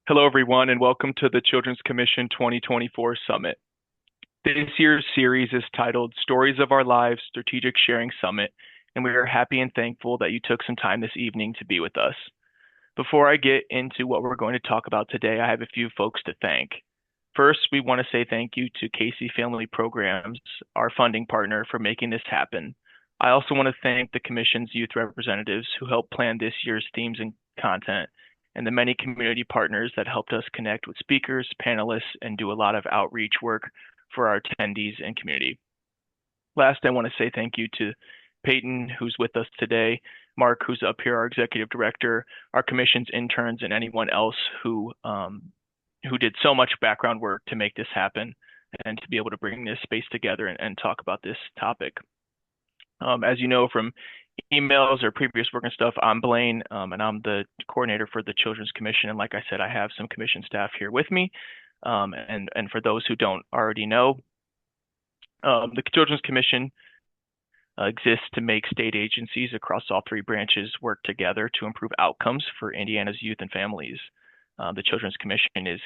Hello, everyone, and welcome to the Children's Commission 2024 Summit. This year's series is titled Stories of Our Lives Strategic Sharing Summit, and we are happy and thankful that you took some time this evening to be with us. Before I get into what we're going to talk about today, I have a few folks to thank. First, we want to say thank you to Casey Family Programs, our funding partner, for making this happen. I also want to thank the Commission's youth representatives who helped plan this year's themes and content, and the many community partners that helped us connect with speakers, panelists, and do a lot of outreach work for our attendees and community. Last, I want to say thank you to Peyton, who's with us today, Mark, who's up here, our executive director, our commission's interns, and anyone else who did so much background work to make this happen and to be able to bring this space together and talk about this topic. As you know from emails or previous work and stuff, I'm Blaine, and I'm the coordinator for the Children's Commission. And like I said, I have some commission staff here with me. And for those who don't already know, the Children's Commission exists to make state agencies across all three branches work together to improve outcomes for Indiana's youth and families. The Children's Commission is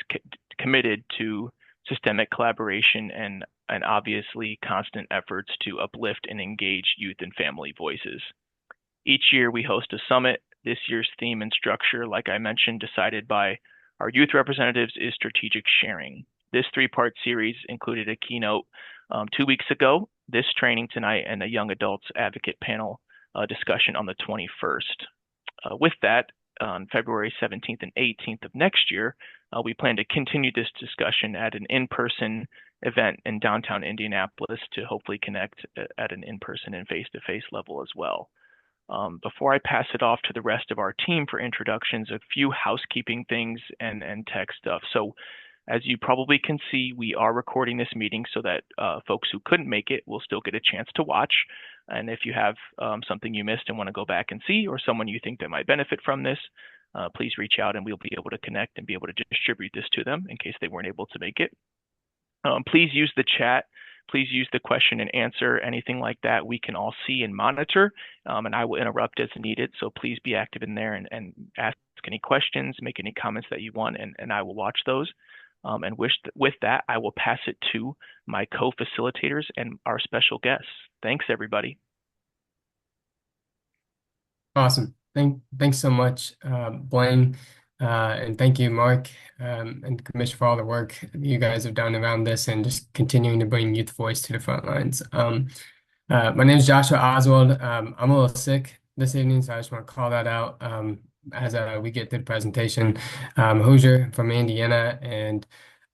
committed to systemic collaboration and obviously constant efforts to uplift and engage youth and family voices. Each year we host a summit. This year's theme and structure, like I mentioned, decided by our youth representatives, is strategic sharing. This three-part series included a keynote 2 weeks ago, this training tonight, and a young adults advocate panel discussion on the 21st. With that, on February 17th and 18th of next year, we plan to continue this discussion at an in-person event in downtown Indianapolis to hopefully connect at an in-person and face-to-face level as well. Before I pass it off to the rest of our team for introductions, a few housekeeping things and tech stuff. So as you probably can see, we are recording this meeting so that folks who couldn't make it will still get a chance to watch. And if you have something you missed and want to go back and see, or someone you think that might benefit from this, please reach out and we'll be able to connect and be able to distribute this to them in case they weren't able to make it. Please use the chat. Please use the question and answer, anything like that we can all see and monitor, and I will interrupt as needed. So please be active in there and ask any questions, make any comments that you want, and I will watch those. And with that, I will pass it to my co-facilitators and our special guests. Thanks, everybody. Awesome. Thanks so much, Blaine, and thank you, Mark, and the Commission for all the work you guys have done around this and just continuing to bring youth voice to the front lines. My name is Joshua Oswald. I'm a little sick this evening, so I just want to call that out as we get to the presentation. Hoosier from Indiana, and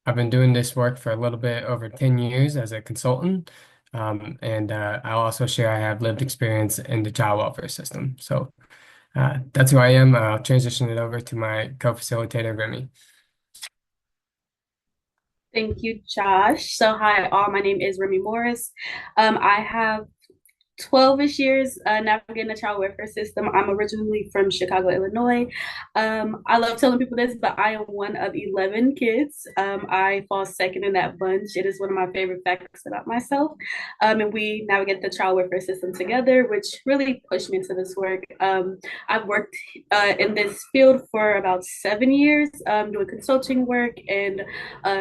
I've been doing this work for a little bit over 10 years as a consultant. And I'll also share I have lived experience in the child welfare system. So that's who I am. I'll transition it over to my co-facilitator, Remy. Thank you, Josh. So hi, all. My name is Remy Morris. I have 12-ish years navigating the child welfare system. I'm originally from Chicago, Illinois. I love telling people this, but I am one of 11 kids. I fall second in that bunch. It is one of my favorite facts about myself. And we navigate the child welfare system together, which really pushed me into this work. I've worked in this field for about 7 years, doing consulting work, and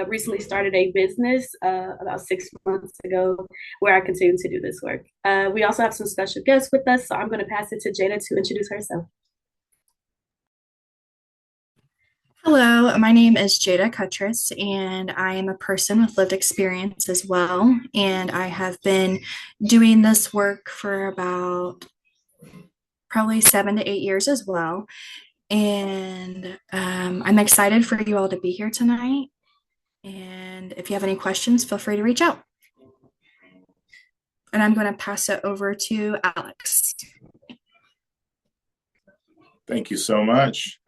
recently started a business about 6 months ago where I continue to do this work. We also have some special guests with us, so I'm going to pass it to Jada to introduce herself. Hello, my name is Jada Cuttress, and I am a person with lived experience as well. And I have been doing this work for about probably 7 to 8 years as well. And I'm excited for you all to be here tonight. And if you have any questions, feel free to reach out. And I'm going to pass it over to Alex. Thank you so much.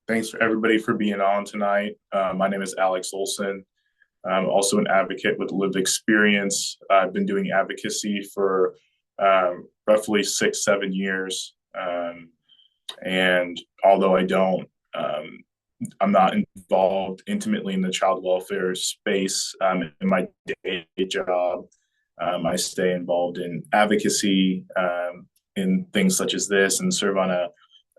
Thanks for everybody for being on tonight. My name is Alex Olson. I'm also an advocate with lived experience. I've been doing advocacy for roughly 6-7 years. And although I'm not involved intimately in the child welfare space in my day job, I stay involved in advocacy in things such as this and serve on a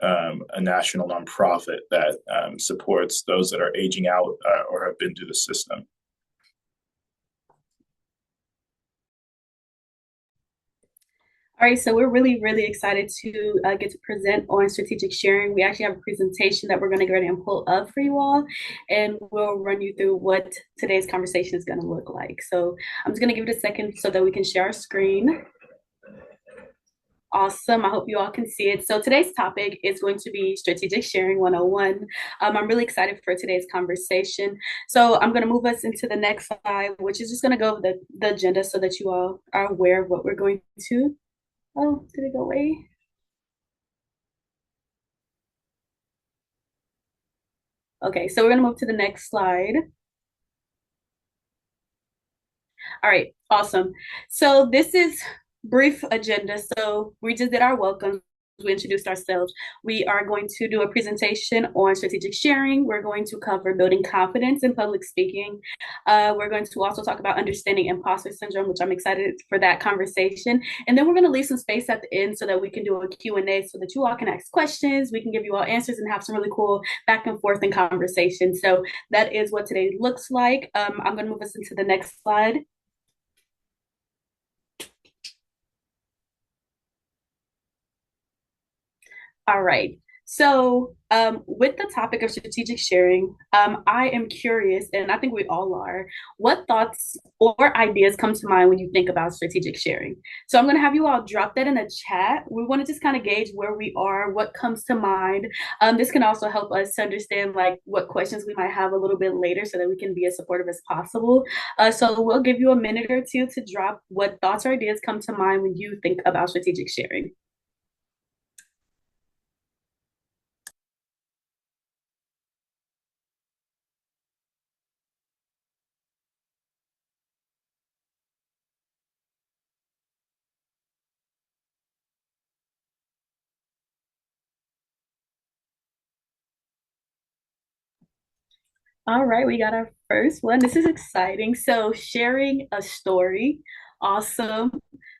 a national nonprofit that supports those that are aging out or have been through the system. All right, so we're really, really excited to get to present on strategic sharing. We actually have a presentation that we're going to go ahead and pull up for you all, and we'll run you through what today's conversation is going to look like. So I'm just going to give it a second so that we can share our screen. Awesome. I hope you all can see it. So today's topic is going to be Strategic Sharing 101. I'm really excited for today's conversation. So I'm going to move us into the next slide, which is just going to go over the agenda so that you all are aware of what we're going to. Oh, did it go away? Okay, so we're going to move to the next slide. All right, awesome. So this is brief agenda. So we just did our welcome. We introduced ourselves. We are going to do a presentation on strategic sharing. We're going to cover building confidence in public speaking. We're going to also talk about understanding imposter syndrome, which I'm excited for that conversation. And then we're going to leave some space at the end so that we can do a Q&A so that you all can ask questions. We can give you all answers and have some really cool back and forth and conversation. So that is what today looks like. I'm going to move us into the next slide. All right. So, with the topic of strategic sharing, I am curious, and I think we all are, what thoughts or ideas come to mind when you think about strategic sharing? So, I'm going to have you all drop that in the chat. We want to just kind of gauge where we are, what comes to mind. This can also help us to understand like what questions we might have a little bit later so that we can be as supportive as possible. So, we'll give you a minute or two to drop what thoughts or ideas come to mind when you think about strategic sharing. All right, we got our first one. This is exciting. So, sharing a story. Awesome.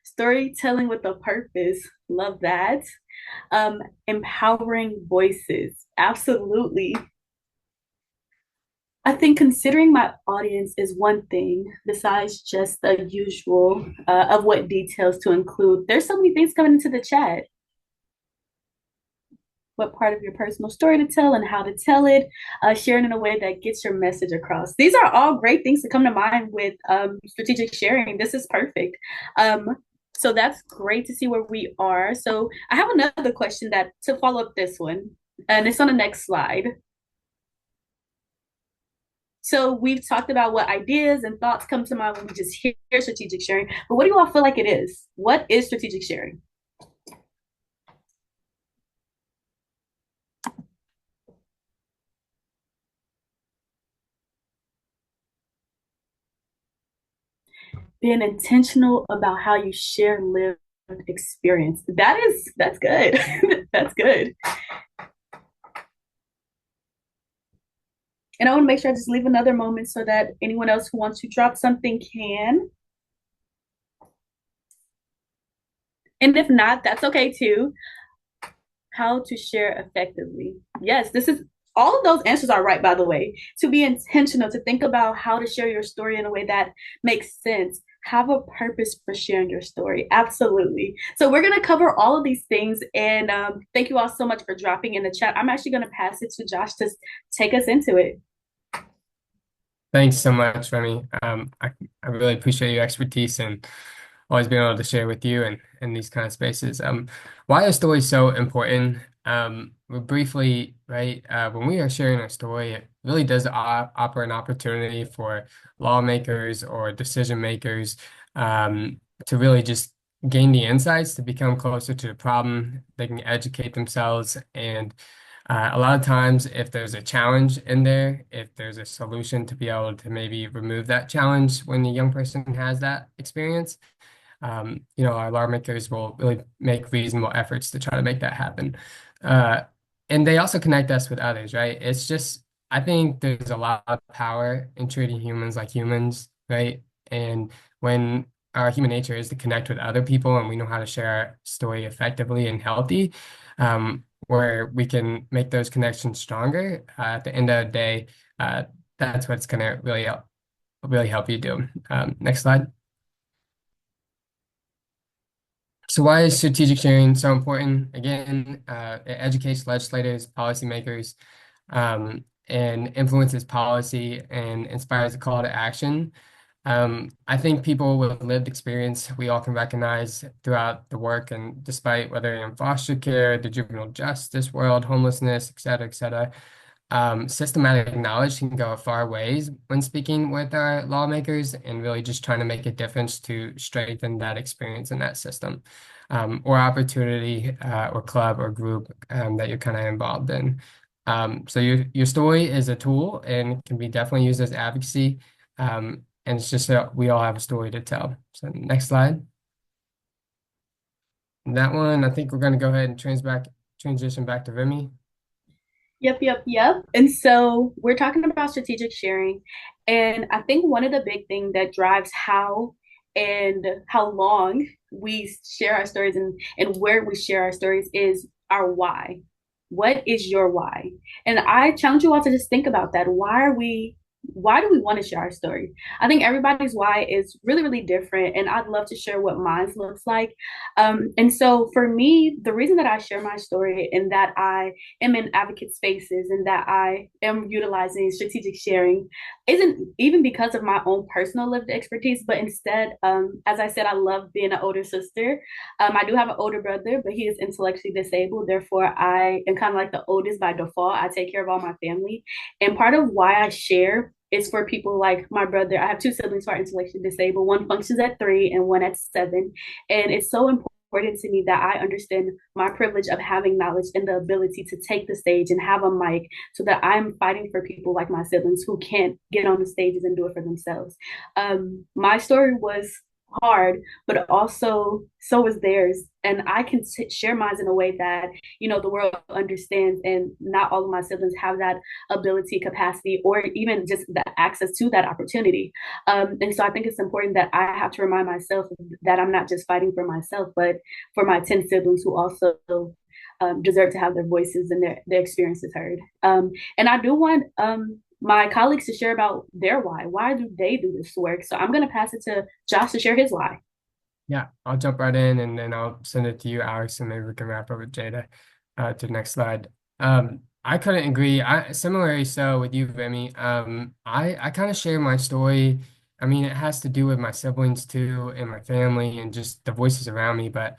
Storytelling with a purpose. Love that. Empowering voices. Absolutely. I think considering my audience is one thing, besides just the usual of what details to include. There's so many things coming into the chat. What part of your personal story to tell and how to tell it, sharing in a way that gets your message across. These are all great things to come to mind with strategic sharing. This is perfect. So that's great to see where we are. So I have another question that to follow up this one, and it's on the next slide. So we've talked about what ideas and thoughts come to mind when we just hear strategic sharing, but what do you all feel like it is? What is strategic sharing? Being intentional about how you share lived experience. That's good. That's good. And I want to make sure I just leave another moment so that anyone else who wants to drop something can. And if not, that's okay too. How to share effectively. Yes, this is all of those answers are right, by the way. To be intentional, to think about how to share your story in a way that makes sense. Have a purpose for sharing your story. Absolutely. So we're going to cover all of these things. And thank you all so much for dropping in the chat. I'm actually going to pass it to Josh to take us into it. Thanks so much, Remy. I really appreciate your expertise and always being able to share with you and in these kind of spaces. Why are stories so important? Briefly, right, when we are sharing our story, it really does offer an opportunity for lawmakers or decision makers to really just gain the insights to become closer to the problem. They can educate themselves and a lot of times, if there's a challenge in there, if there's a solution to be able to maybe remove that challenge when the young person has that experience, our lawmakers will really make reasonable efforts to try to make that happen. And they also connect us with others, right? It's just, I think there's a lot of power in treating humans like humans, right? And when our human nature is to connect with other people and we know how to share our story effectively and healthy, where we can make those connections stronger. At the end of the day, uh, that's what's going to really help you do. Next slide. So why is strategic sharing so important? Again, it educates legislators, policymakers, and influences policy and inspires a call to action. I think people with lived experience, we all can recognize throughout the work, and despite whether you're in foster care, the juvenile justice world, homelessness, et cetera, systematic knowledge can go a far ways when speaking with our lawmakers and really just trying to make a difference to strengthen that experience in that system, or opportunity, or club or group that you're kind of involved in. So your story is a tool and can be definitely used as advocacy. And it's just that we all have a story to tell. So next slide. That one, I think we're going to go ahead and transition back to Remy. Yep. And so we're talking about strategic sharing. And I think one of the big things that drives how and how long we share our stories and where we share our stories is our why. What is your why? And I challenge you all to just think about that. Why do we want to share our story? I think everybody's why is really, really different. And I'd love to share what mine looks like. And so for me, the reason that I share my story and that I am in advocate spaces and that I am utilizing strategic sharing isn't even because of my own personal lived expertise, but instead, as I said, I love being an older sister. I do have an older brother, but he is intellectually disabled. Therefore, I am kind of like the oldest by default. I take care of all my family. And part of why I share is for people like my brother. I have two siblings who are intellectually disabled. One functions at 3 and one at 7. And it's so important to me that I understand my privilege of having knowledge and the ability to take the stage and have a mic so that I'm fighting for people like my siblings who can't get on the stages and do it for themselves. My story was hard, but also so is theirs. And I can share mine in a way that, the world understands. And not all of my siblings have that ability, capacity, or even just the access to that opportunity. And so I think it's important that I have to remind myself that I'm not just fighting for myself, but for my 10 siblings who also deserve to have their voices and their experiences heard. And I do want my colleagues to share about their why. Why do they do this work? So I'm going to pass it to Josh to share his why. Yeah, I'll jump right in and then I'll send it to you, Alex, and maybe we can wrap up with Jada to the next slide. I couldn't agree. Similarly so with you, Remy. I kind of share my story. I mean, it has to do with my siblings too, and my family, and just the voices around me. But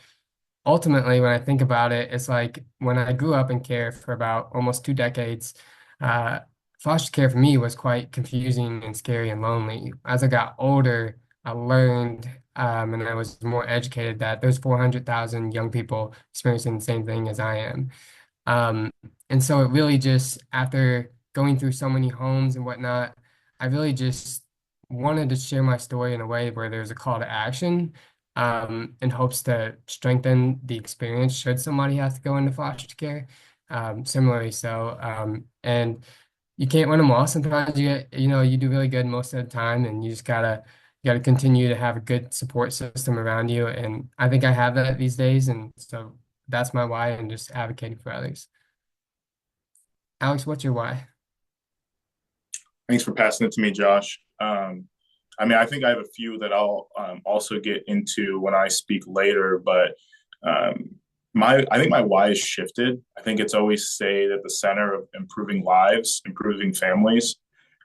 ultimately, when I think about it, it's like when I grew up in care for about almost 2 decades, uh, foster care for me was quite confusing and scary and lonely. As I got older, I learned, and I was more educated that there's 400,000 young people experiencing the same thing as I am. Um, and so it really just, after going through so many homes and whatnot, I really just wanted to share my story in a way where there's a call to action, in hopes to strengthen the experience should somebody have to go into foster care. Similarly, and you can't win them all. Sometimes you do really good most of the time, and you just gotta continue to have a good support system around you. And I think I have that these days, and so that's my why, and just advocating for others. Alex, what's your why? Thanks for passing it to me, Josh. I mean, I think I have a few that I'll also get into when I speak later, but I think my why is shifted. I think it's always stayed at the center of improving lives, improving families.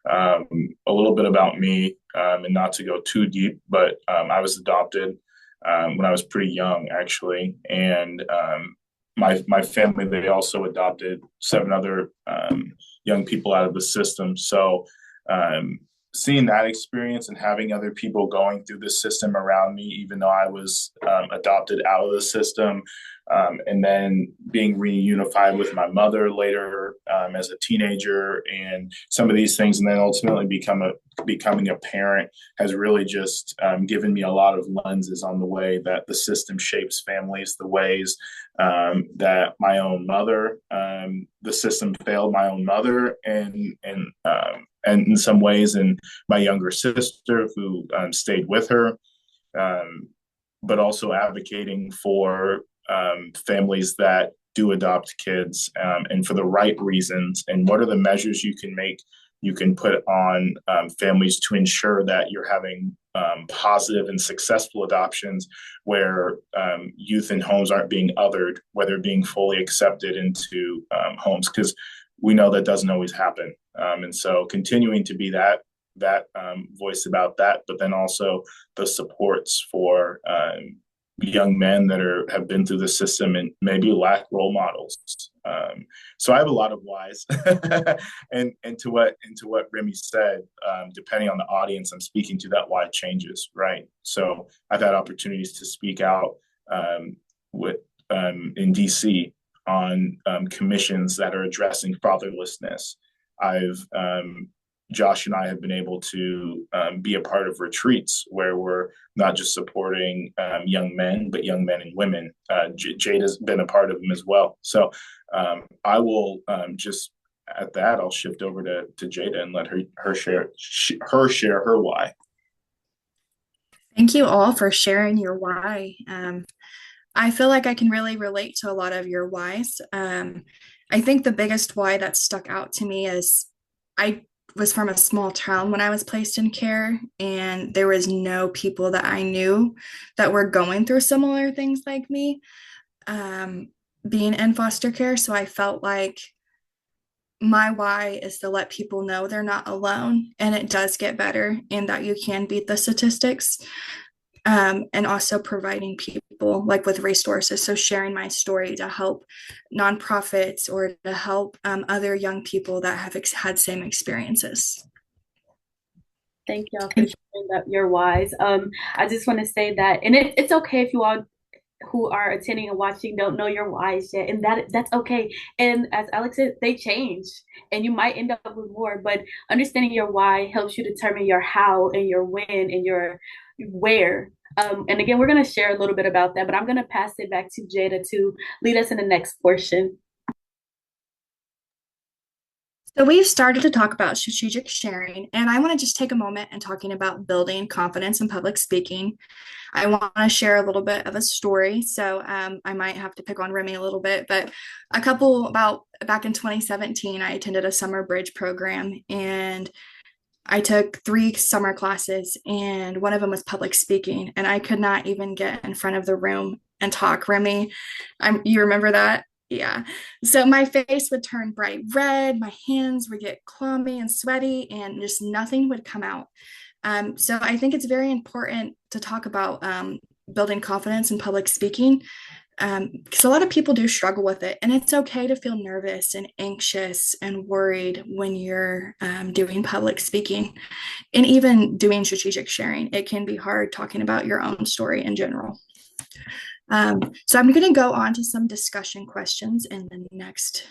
A little bit about me, and not to go too deep, but I was adopted when I was pretty young, actually, and my family, they also adopted 7 other young people out of the system. So seeing that experience and having other people going through the system around me, even though I was adopted out of the system, and then being reunified with my mother later as a teenager, and some of these things, and then ultimately becoming a parent has really just given me a lot of lenses on the way that the system shapes families, the ways that my own mother, the system failed my own mother, and in some ways, and my younger sister who stayed with her, but also advocating for families that do adopt kids, and for the right reasons, and what are the measures you can put on families to ensure that you're having positive and successful adoptions where youth in homes aren't being othered, whether being fully accepted into homes, because we know that doesn't always happen. And so continuing to be that voice about that, but then also the supports for young men that have been through the system and maybe lack role models. So I have a lot of whys, and to what Remy said, depending on the audience I'm speaking to, that why changes, right? So I've had opportunities to speak out with in DC on commissions that are addressing fatherlessness. Josh and I have been able to be a part of retreats where we're not just supporting young men, but young men and women. Jade has been a part of them as well. So I will just at that, I'll shift over to Jada and let her share her why. Thank you all for sharing your why. I feel like I can really relate to a lot of your whys. I think the biggest why that stuck out to me is I was from a small town when I was placed in care, and there was no people that I knew that were going through similar things like me, being in foster care. So I felt like my why is to let people know they're not alone and it does get better and that you can beat the statistics. And also providing people like with resources. So sharing my story to help nonprofits or to help other young people that have had same experiences. Thank y'all for sharing that, your whys. I just want to say that, and it's okay if you all who are attending and watching don't know your whys yet, and that's okay. And as Alex said, they change, and you might end up with more. But understanding your why helps you determine your how and your when and your where. And again, we're going to share a little bit about that, but I'm going to pass it back to Jada to lead us in the next portion. So we've started to talk about strategic sharing, and I want to just take a moment and talking about building confidence in public speaking. I want to share a little bit of a story. So I might have to pick on Remy a little bit, but back in 2017, I attended a summer bridge program, and I took 3 summer classes, and one of them was public speaking, and I could not even get in front of the room and talk. Remy, you remember that? Yeah. So my face would turn bright red, my hands would get clammy and sweaty, and just nothing would come out. So I think it's very important to talk about building confidence in public speaking, because a lot of people do struggle with it, and it's okay to feel nervous and anxious and worried when you're doing public speaking and even doing strategic sharing. It can be hard talking about your own story in general. So I'm going to go on to some discussion questions in the next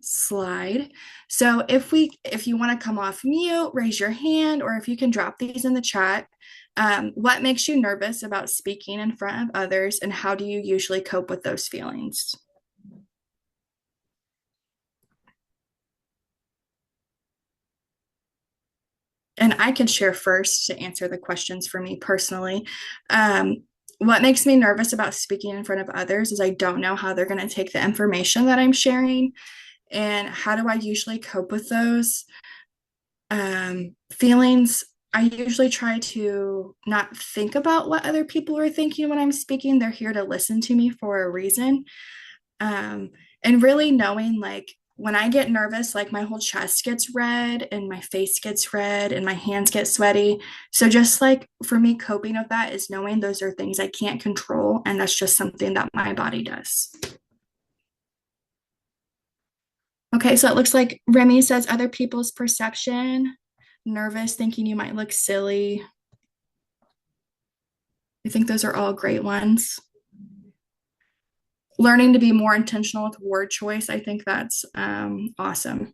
slide. So if you want to come off mute, raise your hand, or if you can drop these in the chat. What makes you nervous about speaking in front of others, and how do you usually cope with those feelings? And I can share first to answer the questions for me personally. What makes me nervous about speaking in front of others is I don't know how they're going to take the information that I'm sharing, and how do I usually cope with those feelings. I usually try to not think about what other people are thinking when I'm speaking. They're here to listen to me for a reason. And really knowing, like, when I get nervous, like my whole chest gets red and my face gets red and my hands get sweaty. So just like for me, coping with that is knowing those are things I can't control, and that's just something that my body does. Okay, so it looks like Remy says other people's perception. Nervous, thinking you might look silly. I think those are all great ones. Learning to be more intentional with word choice. I think that's awesome.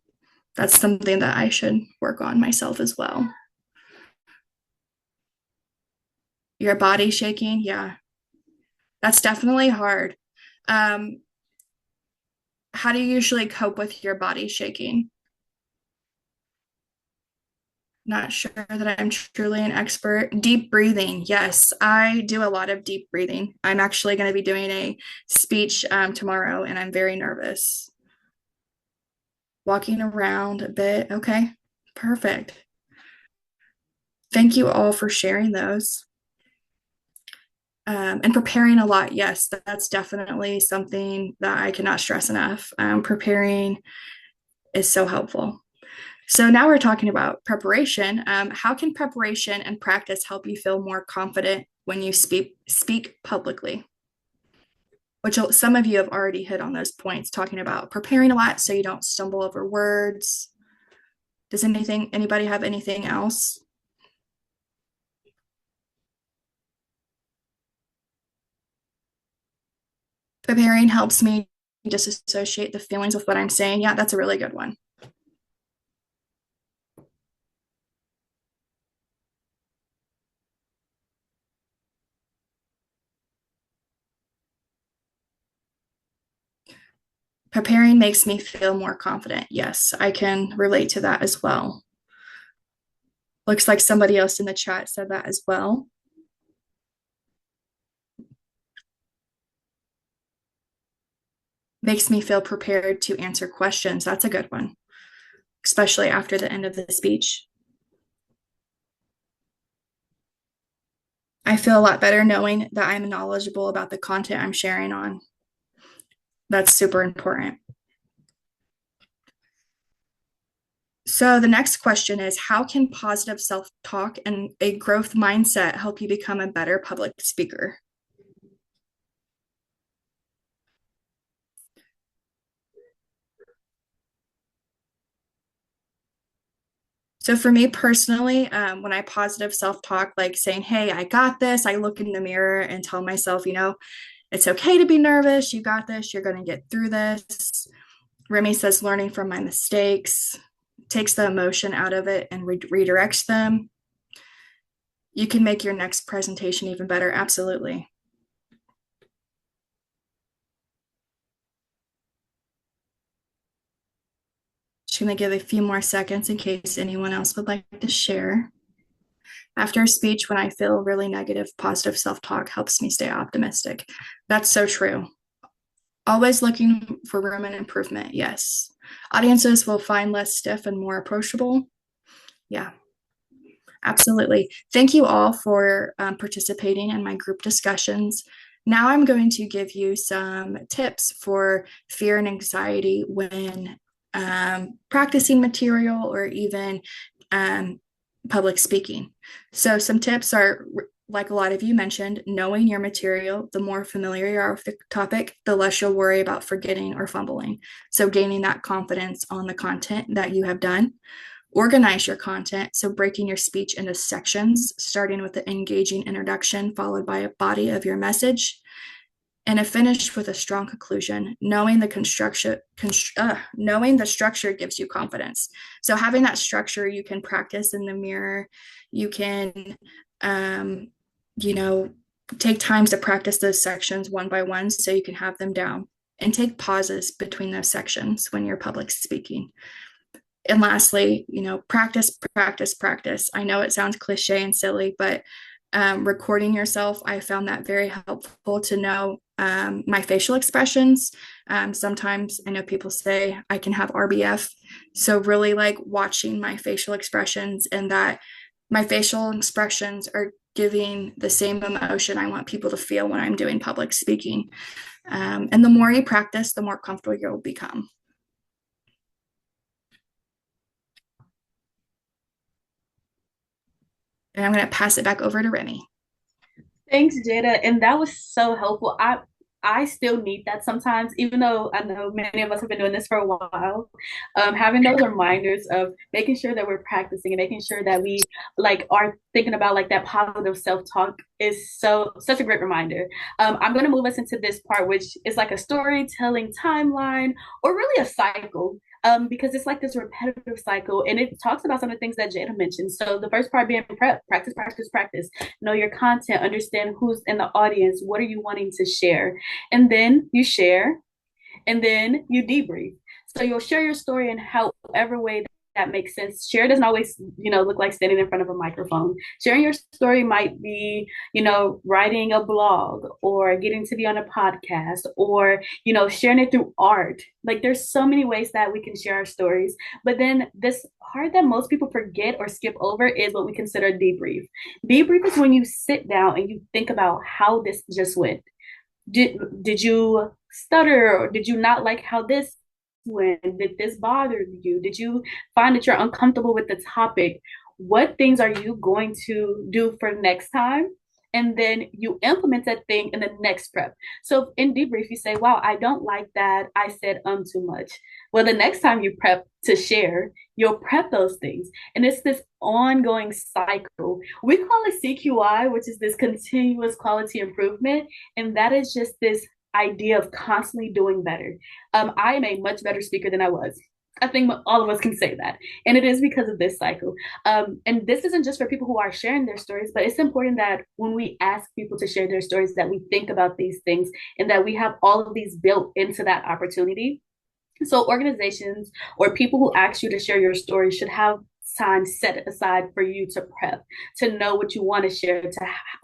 That's something that I should work on myself as well. Your body shaking, yeah. That's definitely hard. How do you usually cope with your body shaking? Not sure that I'm truly an expert. Deep breathing. Yes, I do a lot of deep breathing. I'm actually going to be doing a speech tomorrow, and I'm very nervous. Walking around a bit. Okay, perfect. Thank you all for sharing those. And preparing a lot. Yes, that's definitely something that I cannot stress enough. Preparing is so helpful. So now we're talking about preparation. How can preparation and practice help you feel more confident when you speak publicly? Which some of you have already hit on those points, talking about preparing a lot so you don't stumble over words. Does anybody have anything else? Preparing helps me disassociate the feelings with what I'm saying. Yeah, that's a really good one. Preparing makes me feel more confident. Yes, I can relate to that as well. Looks like somebody else in the chat said that as well. Makes me feel prepared to answer questions. That's a good one, especially after the end of the speech. I feel a lot better knowing that I'm knowledgeable about the content I'm sharing on. That's super important. So the next question is, how can positive self-talk and a growth mindset help you become a better public speaker? So for me personally, when I positive self-talk, like saying, hey, I got this, I look in the mirror and tell myself, it's okay to be nervous. You got this. You're going to get through this. Remy says learning from my mistakes takes the emotion out of it and redirects them. You can make your next presentation even better. Absolutely. Just going to give a few more seconds in case anyone else would like to share. After a speech, when I feel really negative, positive self-talk helps me stay optimistic. That's so true. Always looking for room and improvement. Yes. Audiences will find less stiff and more approachable. Yeah, absolutely. Thank you all for participating in my group discussions. Now I'm going to give you some tips for fear and anxiety when practicing material or even public speaking. So some tips are, like a lot of you mentioned, knowing your material. The more familiar you are with the topic, the less you'll worry about forgetting or fumbling. So gaining that confidence on the content that you have done. Organize your content, so breaking your speech into sections, starting with the engaging introduction, followed by a body of your message, and a finish with a strong conclusion. Knowing the structure gives you confidence. So having that structure, you can practice in the mirror. You can, take times to practice those sections one by one, so you can have them down, and take pauses between those sections when you're public speaking. And lastly, practice, practice, practice. I know it sounds cliche and silly, but recording yourself, I found that very helpful to know my facial expressions. Sometimes I know people say I can have RBF. So really like watching my facial expressions, and that my facial expressions are giving the same emotion I want people to feel when I'm doing public speaking. And the more you practice, the more comfortable you'll become. And I'm going to pass it back over to Remy. Thanks, Jada. And that was so helpful. I still need that sometimes, even though I know many of us have been doing this for a while. Having those reminders of making sure that we're practicing and making sure that we are thinking about that positive self-talk is such a great reminder. I'm going to move us into this part, which is like a storytelling timeline, or really a cycle. Because it's like this repetitive cycle, and it talks about some of the things that Jada mentioned. So the first part being prep, practice, practice, practice. Know your content, understand who's in the audience, what are you wanting to share, and then you share, and then you debrief. So you'll share your story in however way that makes sense. Share doesn't always, look like standing in front of a microphone. Sharing your story might be, writing a blog or getting to be on a podcast or, sharing it through art. Like there's so many ways that we can share our stories. But then this part that most people forget or skip over is what we consider debrief. Debrief is when you sit down and you think about how this just went. Did you stutter, or did you not like how this went? Did this bother you? Did you find that you're uncomfortable with the topic? What things are you going to do for next time? And then you implement that thing in the next prep. So in debrief, you say, wow, I don't like that I said too much. Well, the next time you prep to share, you'll prep those things. And it's this ongoing cycle. We call it CQI, which is this continuous quality improvement. And that is just this idea of constantly doing better. I am a much better speaker than I was. I think all of us can say that. And it is because of this cycle. And this isn't just for people who are sharing their stories, but it's important that when we ask people to share their stories, that we think about these things and that we have all of these built into that opportunity. So organizations or people who ask you to share your story should have time set aside for you to prep, to know what you want to share,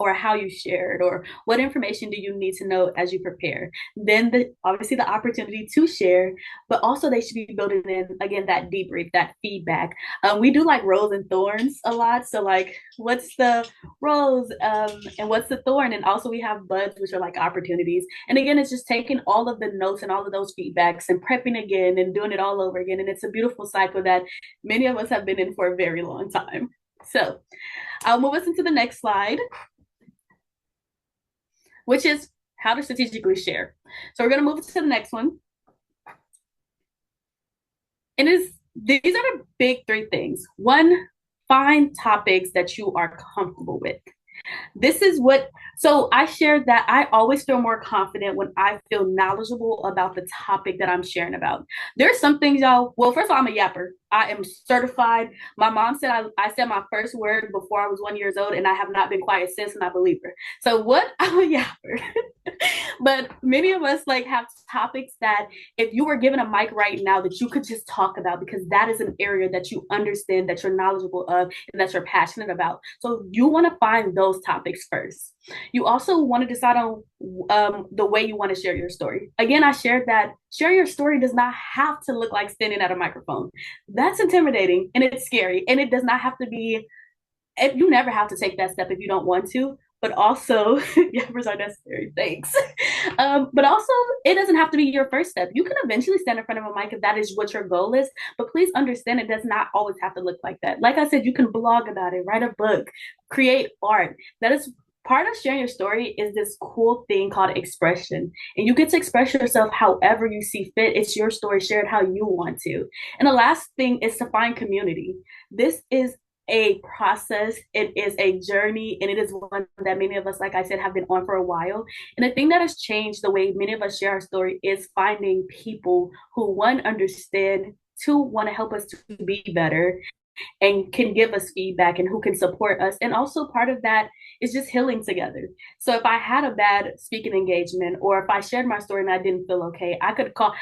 or how you share it, or what information do you need to know as you prepare. Then obviously the opportunity to share, but also they should be building in, again, that debrief, that feedback. We do like rose and thorns a lot. So like, what's the rose and what's the thorn? And also we have buds, which are like opportunities. And again, it's just taking all of the notes and all of those feedbacks and prepping again and doing it all over again. And it's a beautiful cycle that many of us have been in for a very long time. So I'll move us into the next slide, which is how to strategically share. So we're going to move to the next one. And these are the big three things. One, find topics that you are comfortable with. This is so I shared that I always feel more confident when I feel knowledgeable about the topic that I'm sharing about. There's some things, y'all. Well, first of all, I'm a yapper. I am certified. My mom said I said my first word before I was 1 year old, and I have not been quiet since, and I believe her. So what? I'm a yapper. But many of us like have topics that if you were given a mic right now that you could just talk about, because that is an area that you understand, that you're knowledgeable of, and that you're passionate about. So you want to find those topics first. You also want to decide on the way you want to share your story. Again, I shared that sharing your story does not have to look like standing at a microphone. That's intimidating and it's scary. And it does not have to be, you never have to take that step if you don't want to. But also, yappers are necessary. Thanks. But also, it doesn't have to be your first step. You can eventually stand in front of a mic if that is what your goal is. But please understand, it does not always have to look like that. Like I said, you can blog about it, write a book, create art. That is part of sharing your story, is this cool thing called expression. And you get to express yourself however you see fit. It's your story, share it how you want to. And the last thing is to find community. This is a process, it is a journey, and it is one that many of us, like I said, have been on for a while. And the thing that has changed the way many of us share our story is finding people who, one, understand, two, want to help us to be better and can give us feedback, and who can support us. And also part of that is just healing together. So if I had a bad speaking engagement, or if I shared my story and I didn't feel okay, I could call,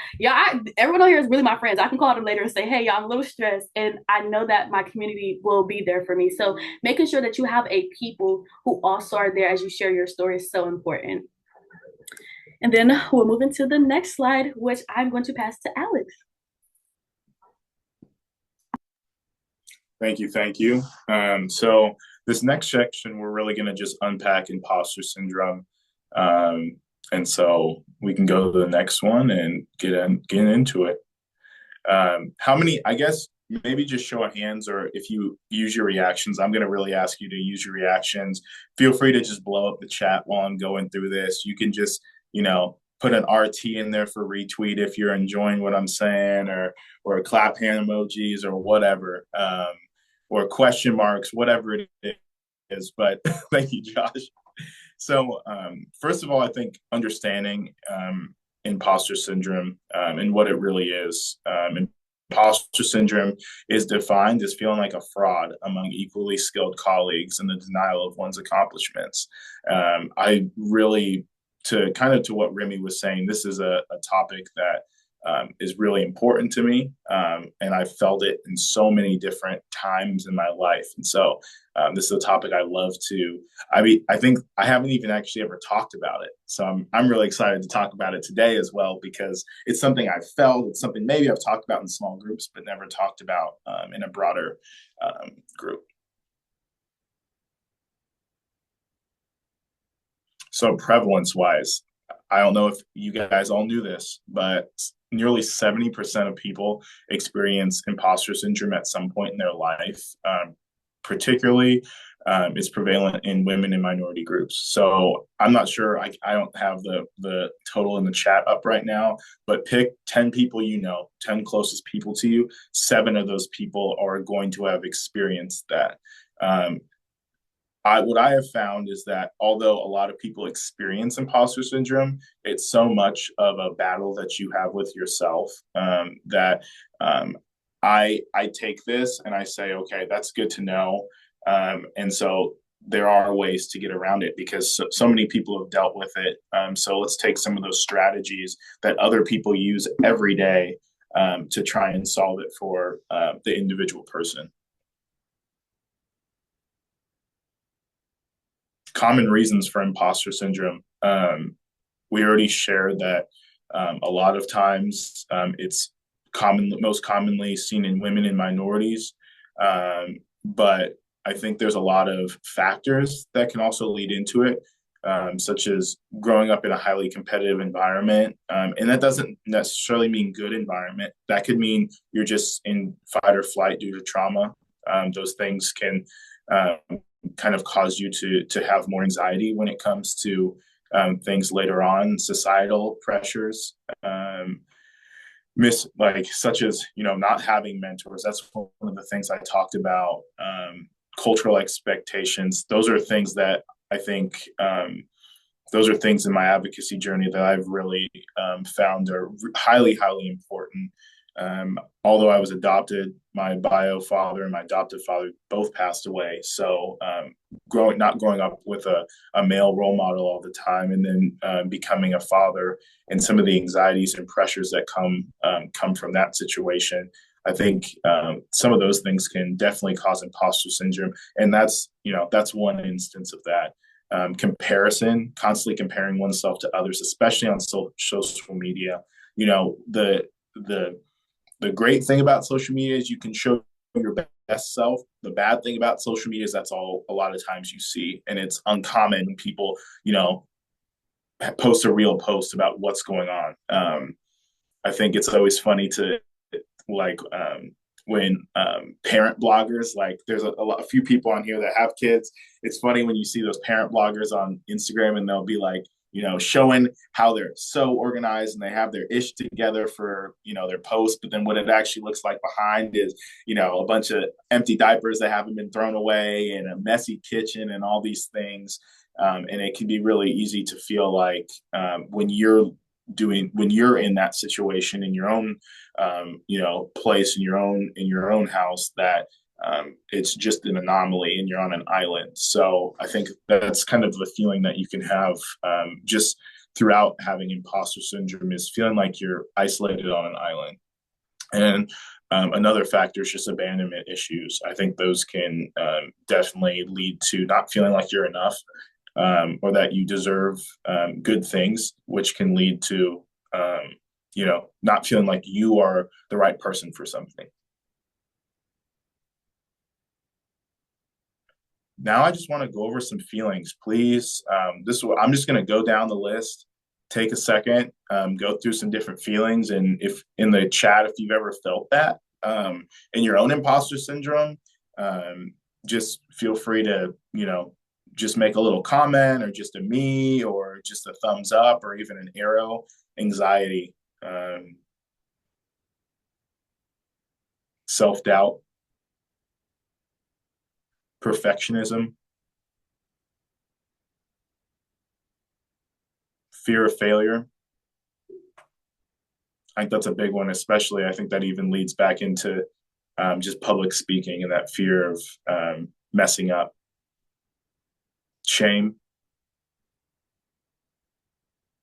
everyone on here is really my friends. I can call them later and say, hey, y'all, I'm a little stressed. And I know that my community will be there for me. So making sure that you have a people who also are there as you share your story is so important. And then we'll move into the next slide, which I'm going to pass to Alex. Thank you. So this next section, we're really going to just unpack imposter syndrome. And so we can go to the next one and get into it. How many, I guess, maybe just show of hands, or if you use your reactions, I'm going to really ask you to use your reactions. Feel free to just blow up the chat while I'm going through this. You can just, put an RT in there for retweet if you're enjoying what I'm saying, or clap hand emojis or whatever. Or question marks, whatever it is. But thank you, Josh. So first of all, I think understanding imposter syndrome and what it really is. Imposter syndrome is defined as feeling like a fraud among equally skilled colleagues and the denial of one's accomplishments. I really, to what Remy was saying, this is a topic that is really important to me. And I felt it in so many different times in my life. And so this is a topic I love to, I think I haven't even actually ever talked about it. So I'm really excited to talk about it today as well, because it's something I've felt, it's something maybe I've talked about in small groups, but never talked about in a broader group. So prevalence wise, I don't know if you guys all knew this, but nearly 70% of people experience imposter syndrome at some point in their life. Particularly, it's prevalent in women and minority groups. So I'm not sure, I don't have the total in the chat up right now, but pick 10 people 10 closest people to you, 7 of those people are going to have experienced that. What I have found is that although a lot of people experience imposter syndrome, it's so much of a battle that you have with yourself that I take this and I say, okay, that's good to know. And so there are ways to get around it, because so many people have dealt with it. So let's take some of those strategies that other people use every day to try and solve it for the individual person. Common reasons for imposter syndrome. We already shared that a lot of times it's most commonly seen in women and minorities. But I think there's a lot of factors that can also lead into it, such as growing up in a highly competitive environment. And that doesn't necessarily mean good environment. That could mean you're just in fight or flight due to trauma. Those things can kind of cause you to have more anxiety when it comes to things later on, societal pressures, such as not having mentors. That's one of the things I talked about. Cultural expectations. Those are things that I think those are things in my advocacy journey that I've really found are highly, highly important. Although I was adopted, my bio father and my adoptive father both passed away. So not growing up with a male role model all the time, and then becoming a father, and some of the anxieties and pressures that come from that situation, I think some of those things can definitely cause imposter syndrome. And that's one instance of that. Comparison, constantly comparing oneself to others, especially on social media. The great thing about social media is you can show your best self. The bad thing about social media is that's all a lot of times you see. And it's uncommon when people, post a real post about what's going on. I think it's always funny to when parent bloggers, there's a few people on here that have kids. It's funny when you see those parent bloggers on Instagram and they'll be like, showing how they're so organized and they have their ish together for, their post. But then what it actually looks like behind is, a bunch of empty diapers that haven't been thrown away and a messy kitchen and all these things. And it can be really easy to feel like when you're in that situation in your own, place in your own house, that it's just an anomaly and you're on an island. So I think that's kind of the feeling that you can have just throughout having imposter syndrome, is feeling like you're isolated on an island. And another factor is just abandonment issues. I think those can definitely lead to not feeling like you're enough, or that you deserve good things, which can lead to not feeling like you are the right person for something. Now I just want to go over some feelings, please. I'm just going to go down the list, take a second, go through some different feelings. And if in the chat, if you've ever felt that in your own imposter syndrome, just feel free to, just make a little comment, or just a me, or just a thumbs up, or even an arrow. Anxiety, self-doubt, perfectionism, fear of failure. I think that's a big one, especially. I think that even leads back into just public speaking and that fear of messing up. Shame,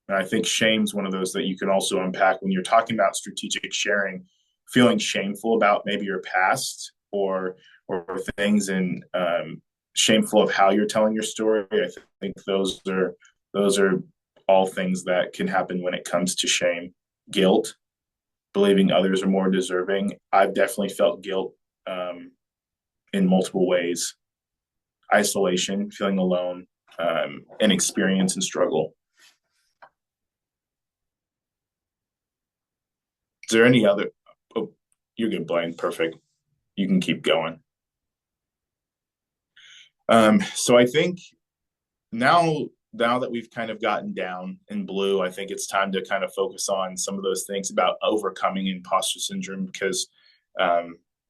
And I think shame's one of those that you can also unpack when you're talking about strategic sharing, feeling shameful about maybe your past or things, and shameful of how you're telling your story. I think those are all things that can happen when it comes to shame, guilt, believing others are more deserving. I've definitely felt guilt in multiple ways: isolation, feeling alone, and experience and struggle. Is there any other? Oh, you're good, Blaine. Perfect. You can keep going. So I think now that we've kind of gotten down in blue, I think it's time to kind of focus on some of those things about overcoming imposter syndrome, because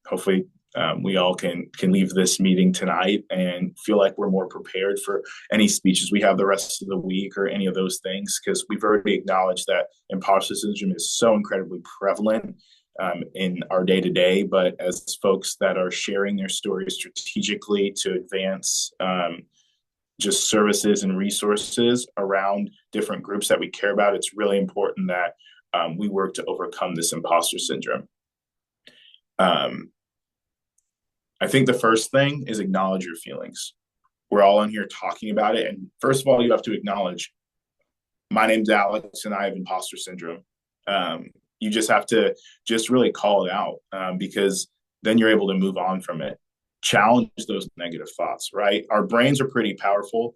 hopefully we all can leave this meeting tonight and feel like we're more prepared for any speeches we have the rest of the week or any of those things, because we've already acknowledged that imposter syndrome is so incredibly prevalent in our day to day. But as folks that are sharing their stories strategically to advance just services and resources around different groups that we care about, it's really important that we work to overcome this imposter syndrome. I think the first thing is acknowledge your feelings. We're all in here talking about it. And first of all, you have to acknowledge, my name's Alex and I have imposter syndrome. You just have to just really call it out, because then you're able to move on from it. Challenge those negative thoughts, right? Our brains are pretty powerful.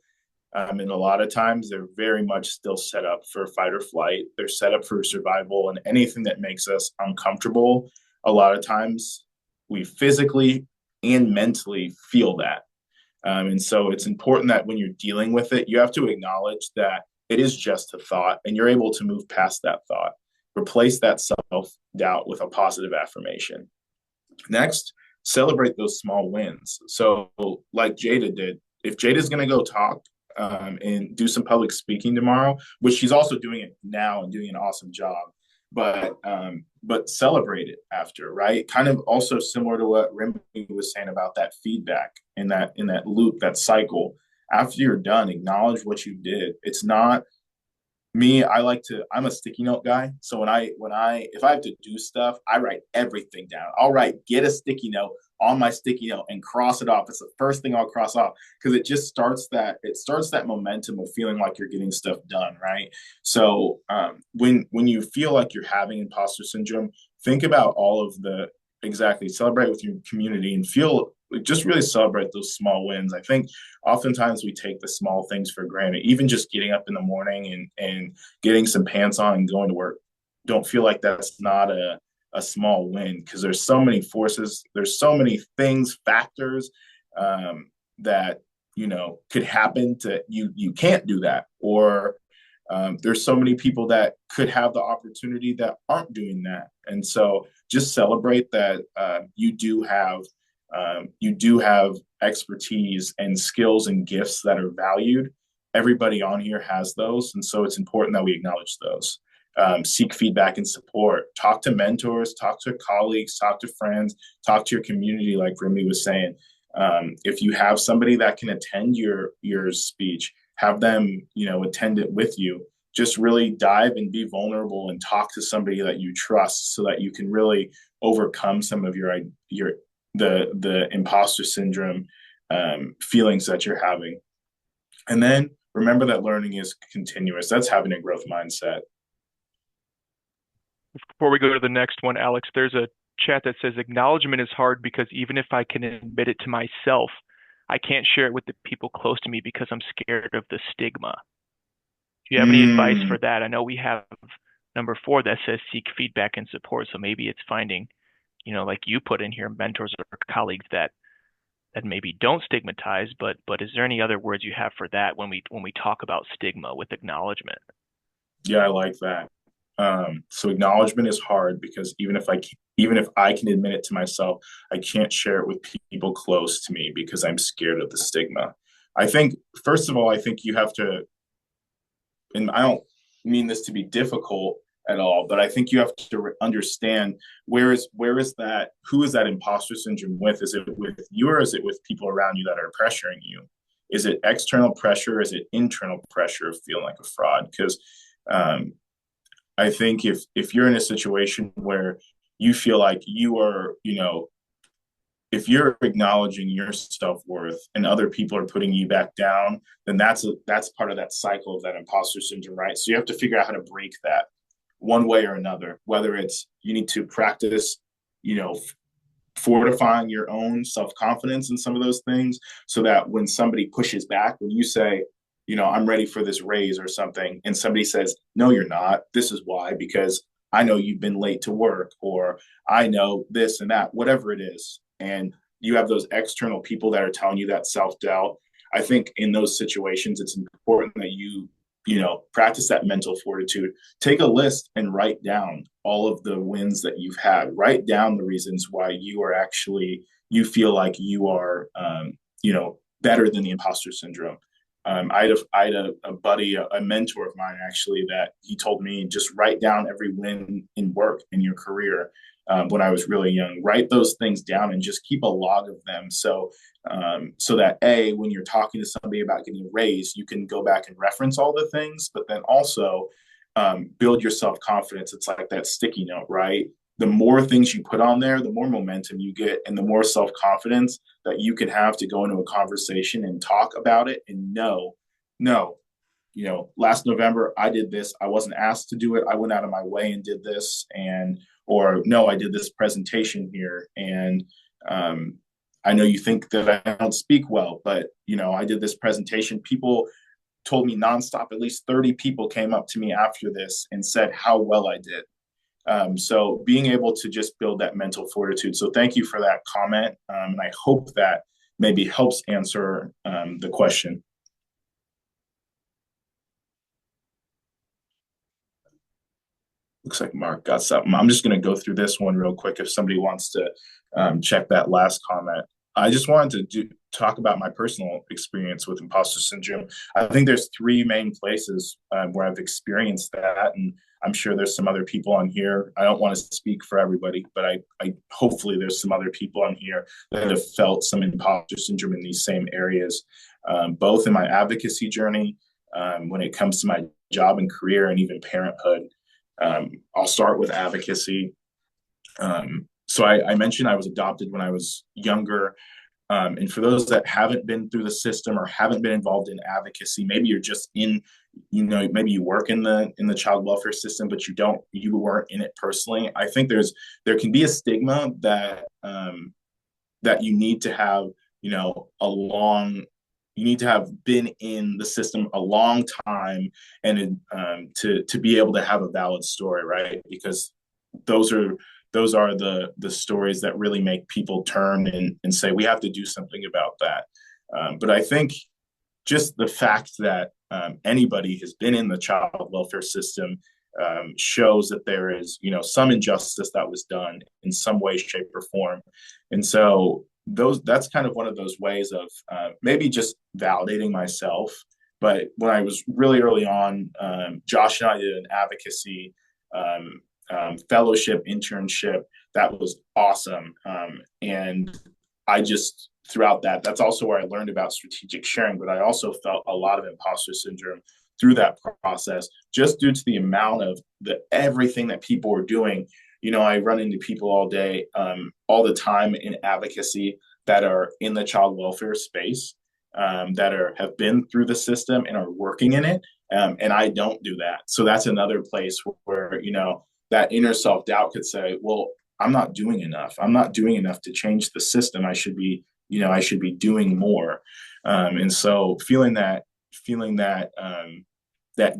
And a lot of times they're very much still set up for fight or flight. They're set up for survival, and anything that makes us uncomfortable, a lot of times we physically and mentally feel that. And so it's important that when you're dealing with it, you have to acknowledge that it is just a thought, and you're able to move past that thought. Replace that self-doubt with a positive affirmation. Next, celebrate those small wins. So like Jada did, if Jada's going to go talk and do some public speaking tomorrow, which she's also doing it now and doing an awesome job, but celebrate it after, right? Kind of also similar to what Remy was saying about that feedback in that loop, that cycle. After you're done, acknowledge what you did. It's not me. I'm a sticky note guy. So if I have to do stuff, I write everything down. I'll get a sticky note on my sticky note and cross it off. It's the first thing I'll cross off, because it just starts that momentum of feeling like you're getting stuff done, right? So when you feel like you're having imposter syndrome, think about celebrate with your community and just really celebrate those small wins. I think oftentimes we take the small things for granted, even just getting up in the morning and getting some pants on and going to work. Don't feel like that's not a small win, because there's so many forces, there's so many factors that could happen to you. You can't do that, or there's so many people that could have the opportunity that aren't doing that. And so just celebrate that you do have expertise and skills and gifts that are valued. Everybody on here has those, and so it's important that we acknowledge those. Seek feedback and support. Talk to mentors, talk to colleagues, talk to friends, talk to your community, like Remy was saying. If you have somebody that can attend your speech, have them, attend it with you. Just really dive and be vulnerable and talk to somebody that you trust, so that you can really overcome some of the imposter syndrome feelings that you're having. And then remember that learning is continuous. That's having a growth mindset. Before we go to the next one, Alex, there's a chat that says acknowledgement is hard because even if I can admit it to myself, I can't share it with the people close to me because I'm scared of the stigma. Do you have any advice for that? I know we have number 4 that says seek feedback and support. So maybe it's finding, like you put in here, mentors or colleagues that maybe don't stigmatize, but is there any other words you have for that when we talk about stigma with acknowledgement? Yeah, I like that. So acknowledgement is hard because even if I can admit it to myself, I can't share it with people close to me because I'm scared of the stigma. I think, first of all, you have to, and I don't mean this to be difficult at all, but I think you have to understand who is that imposter syndrome with? Is it with you, or is it with people around you that are pressuring you? Is it external pressure? Is it internal pressure of feeling like a fraud? Because Um, I think if you're in a situation where you feel like you are, if you're acknowledging your self-worth and other people are putting you back down, then that's part of that cycle of that imposter syndrome, right? So you have to figure out how to break that one way or another, whether it's you need to practice, you know, fortifying your own self-confidence in some of those things so that when somebody pushes back, when you say, I'm ready for this raise or something, and somebody says, no, you're not, this is why, because I know you've been late to work, or I know this and that, whatever it is. And you have those external people that are telling you that self-doubt. I think in those situations, it's important that practice that mental fortitude. Take a list and write down all of the wins that you've had. Write down the reasons why you feel like you are, better than the imposter syndrome. I had a buddy, a mentor of mine actually, that he told me, just write down every win in work in your career. When I was really young, write those things down and just keep a log of them. So that when you're talking to somebody about getting a raise, you can go back and reference all the things, but then also build your self-confidence. It's like that sticky note, right? The more things you put on there, the more momentum you get and the more self-confidence that you can have to go into a conversation and talk about it and no, last November I did this. I wasn't asked to do it. I went out of my way and did this. Or no, I did this presentation here. And I know you think that I don't speak well, but I did this presentation. People told me nonstop. At least 30 people came up to me after this and said how well I did. So being able to just build that mental fortitude. So thank you for that comment. And I hope that maybe helps answer the question. Looks like Mark got something. I'm just going to go through this one real quick if somebody wants to check that last comment. I just wanted to talk about my personal experience with imposter syndrome. I think there's three main places where I've experienced that, and I'm sure there's some other people on here. I don't want to speak for everybody, but I hopefully there's some other people on here that have felt some imposter syndrome in these same areas, both in my advocacy journey, when it comes to my job and career, and even parenthood. I'll start with advocacy. So I mentioned I was adopted when I was younger. And for those that haven't been through the system or haven't been involved in advocacy, maybe you're just maybe you work in the child welfare system, but you weren't in it personally. I think there can be a stigma that you need to have, you need to have been in the system a long time and to be able to have a valid story, right? Because those are the stories that really make people turn and say, we have to do something about that. But I think just the fact that anybody has been in the child welfare system shows that there is, some injustice that was done in some way, shape, or form. And so that's kind of one of those ways of maybe just validating myself. But when I was really early on, Josh and I did an advocacy fellowship internship that was awesome. And I just throughout that's also where I learned about strategic sharing, but I also felt a lot of imposter syndrome through that process, just due to the amount of everything that people were doing. I run into people all day, all the time in advocacy that are in the child welfare space, that have been through the system and are working in it. And I don't do that. So that's another place where, that inner self-doubt could say, well, I'm not doing enough. I'm not doing enough to change the system. I should be doing more. And so feeling that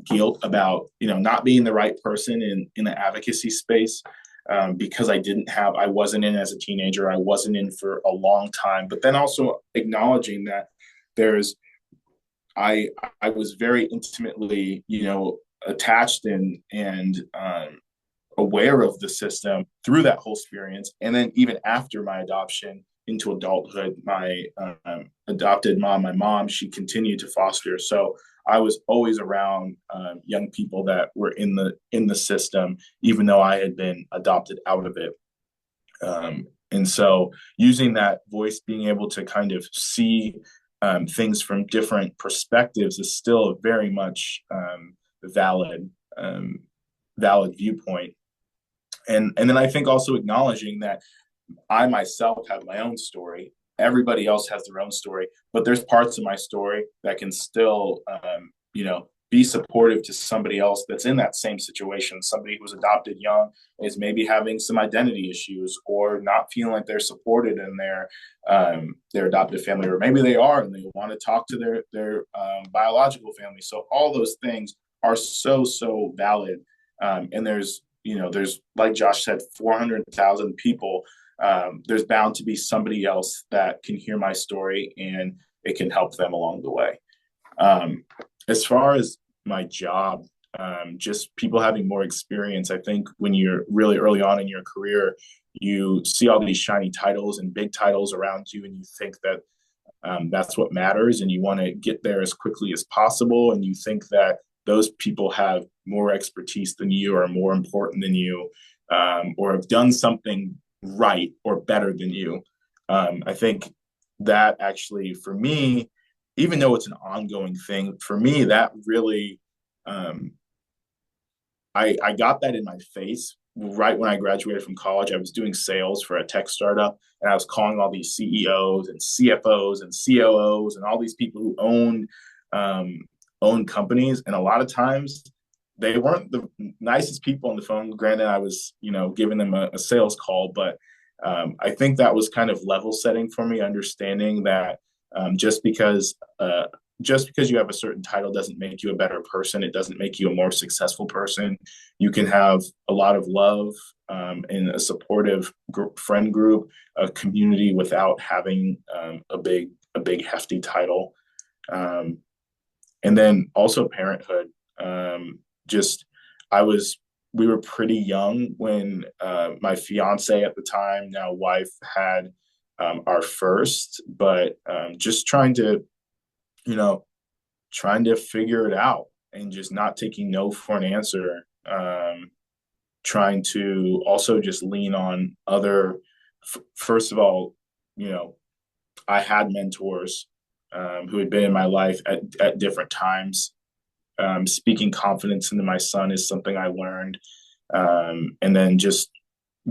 guilt about, not being the right person in the advocacy space, because I wasn't in as a teenager, I wasn't in for a long time, but then also acknowledging that I was very intimately, attached and aware of the system through that whole experience. And then even after my adoption into adulthood, my adopted mom, my mom, she continued to foster. So I was always around young people that were in the system, even though I had been adopted out of it. And so using that voice, being able to kind of see things from different perspectives is still very much valid. valid viewpoint. And then I think also acknowledging that I myself have my own story. Everybody else has their own story, but there's parts of my story that can still, be supportive to somebody else that's in that same situation. Somebody who was adopted young is maybe having some identity issues or not feeling like they're supported in their adoptive family, or maybe they are and they want to talk to their biological family. So all those things are so valid. And there's like Josh said, 400,000 people. There's bound to be somebody else that can hear my story and it can help them along the way. As far as my job, just people having more experience, I think when you're really early on in your career, you see all these shiny titles and big titles around you, and you think that that's what matters, and you want to get there as quickly as possible, and you think that those people have more expertise than you, or are more important than you, or have done something right or better than you. I think that actually, for me, even though it's an ongoing thing, for me, that really, I got that in my face right when I graduated from college. I was doing sales for a tech startup, and I was calling all these CEOs and CFOs and COOs and all these people who own companies. And a lot of times they weren't the nicest people on the phone. Granted, I was, giving them a sales call, but I think that was kind of level setting for me, understanding that just because you have a certain title doesn't make you a better person. It doesn't make you a more successful person. You can have a lot of love and a supportive friend group, a community, without having a big hefty title. And then also parenthood. We were pretty young when my fiance at the time, now wife, had our first, but just trying to figure it out and just not taking no for an answer. Trying to also just lean on first of all, I had mentors who had been in my life at different times. Speaking confidence into my son is something I learned. And then just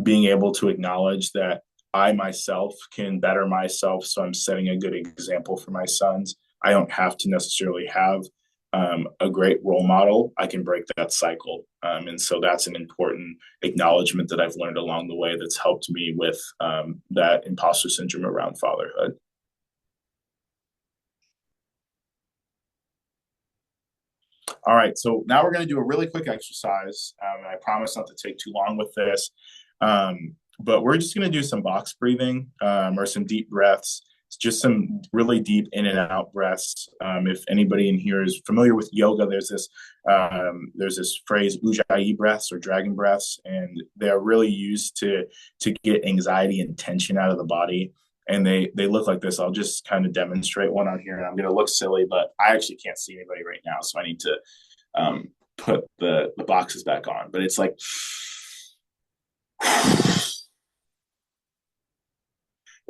being able to acknowledge that I myself can better myself, so I'm setting a good example for my sons. I don't have to necessarily have a great role model. I can break that cycle. And so that's an important acknowledgement that I've learned along the way that's helped me with that imposter syndrome around fatherhood. All right, so now we're going to do a really quick exercise. And I promise not to take too long with this. But we're just going to do some box breathing or some deep breaths. It's just some really deep in and out breaths. If anybody in here is familiar with yoga, there's this phrase, ujjayi breaths or dragon breaths, and they're really used to get anxiety and tension out of the body. And they look like this. I'll just kind of demonstrate one on here, and I'm going to look silly, but I actually can't see anybody right now, so I need to put the boxes back on. But it's like,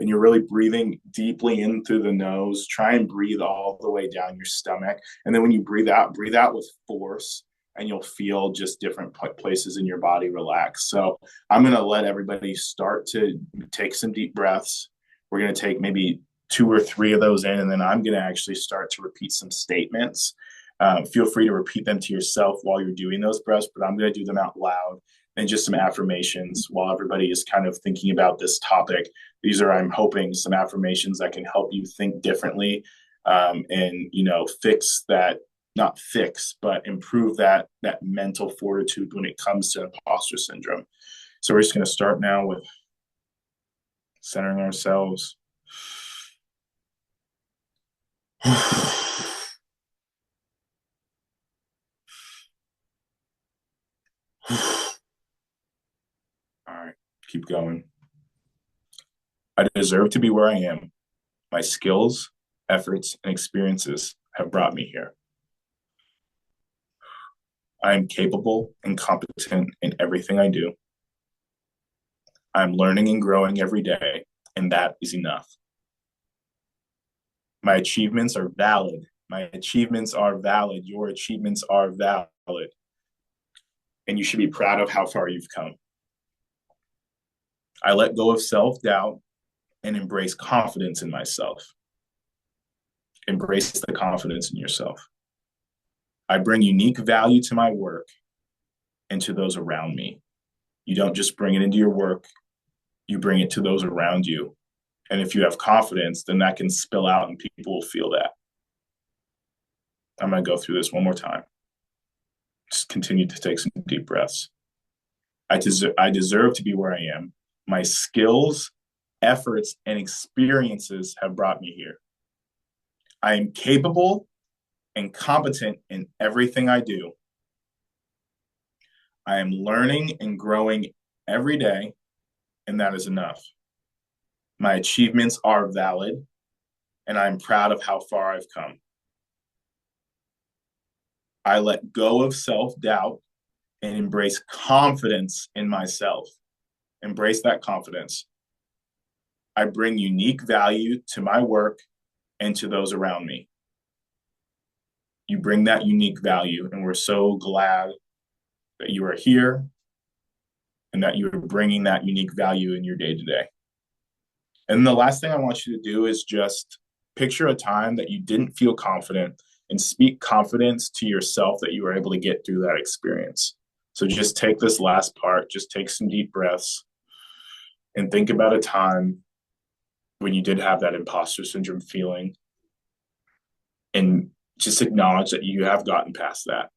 and you're really breathing deeply in through the nose. Try and breathe all the way down your stomach. And then when you breathe out with force, and you'll feel just different places in your body relax. So I'm going to let everybody start to take some deep breaths. We're going to take maybe 2 or 3 of those in, and then I'm going to actually start to repeat some statements. Feel free to repeat them to yourself while you're doing those breaths, but I'm going to do them out loud, and just some affirmations while everybody is kind of thinking about this topic. These are, I'm hoping, some affirmations that can help you think differently and, fix that, not fix, but improve that mental fortitude when it comes to imposter syndrome. So we're just going to start now with centering ourselves. All right, keep going. I deserve to be where I am. My skills, efforts, and experiences have brought me here. I am capable and competent in everything I do. I'm learning and growing every day, and that is enough. My achievements are valid. My achievements are valid. Your achievements are valid. and you should be proud of how far you've come. I let go of self-doubt and embrace confidence in myself. Embrace the confidence in yourself. I bring unique value to my work and to those around me. You don't just bring it into your work, you bring it to those around you. And if you have confidence, then that can spill out and people will feel that. I'm going to go through this one more time. Just continue to take some deep breaths. I deserve to be where I am. My skills, efforts, and experiences have brought me here. I am capable and competent in everything I do. I am learning and growing every day, and that is enough. My achievements are valid, and I'm proud of how far I've come. I let go of self-doubt and embrace confidence in myself. Embrace that confidence. I bring unique value to my work and to those around me. You bring that unique value, and we're so glad that you are here and that you're bringing that unique value in your day-to-day. And the last thing I want you to do is just picture a time that you didn't feel confident and speak confidence to yourself that you were able to get through that experience. So just take this last part, just take some deep breaths and think about a time when you did have that imposter syndrome feeling, and just acknowledge that you have gotten past that,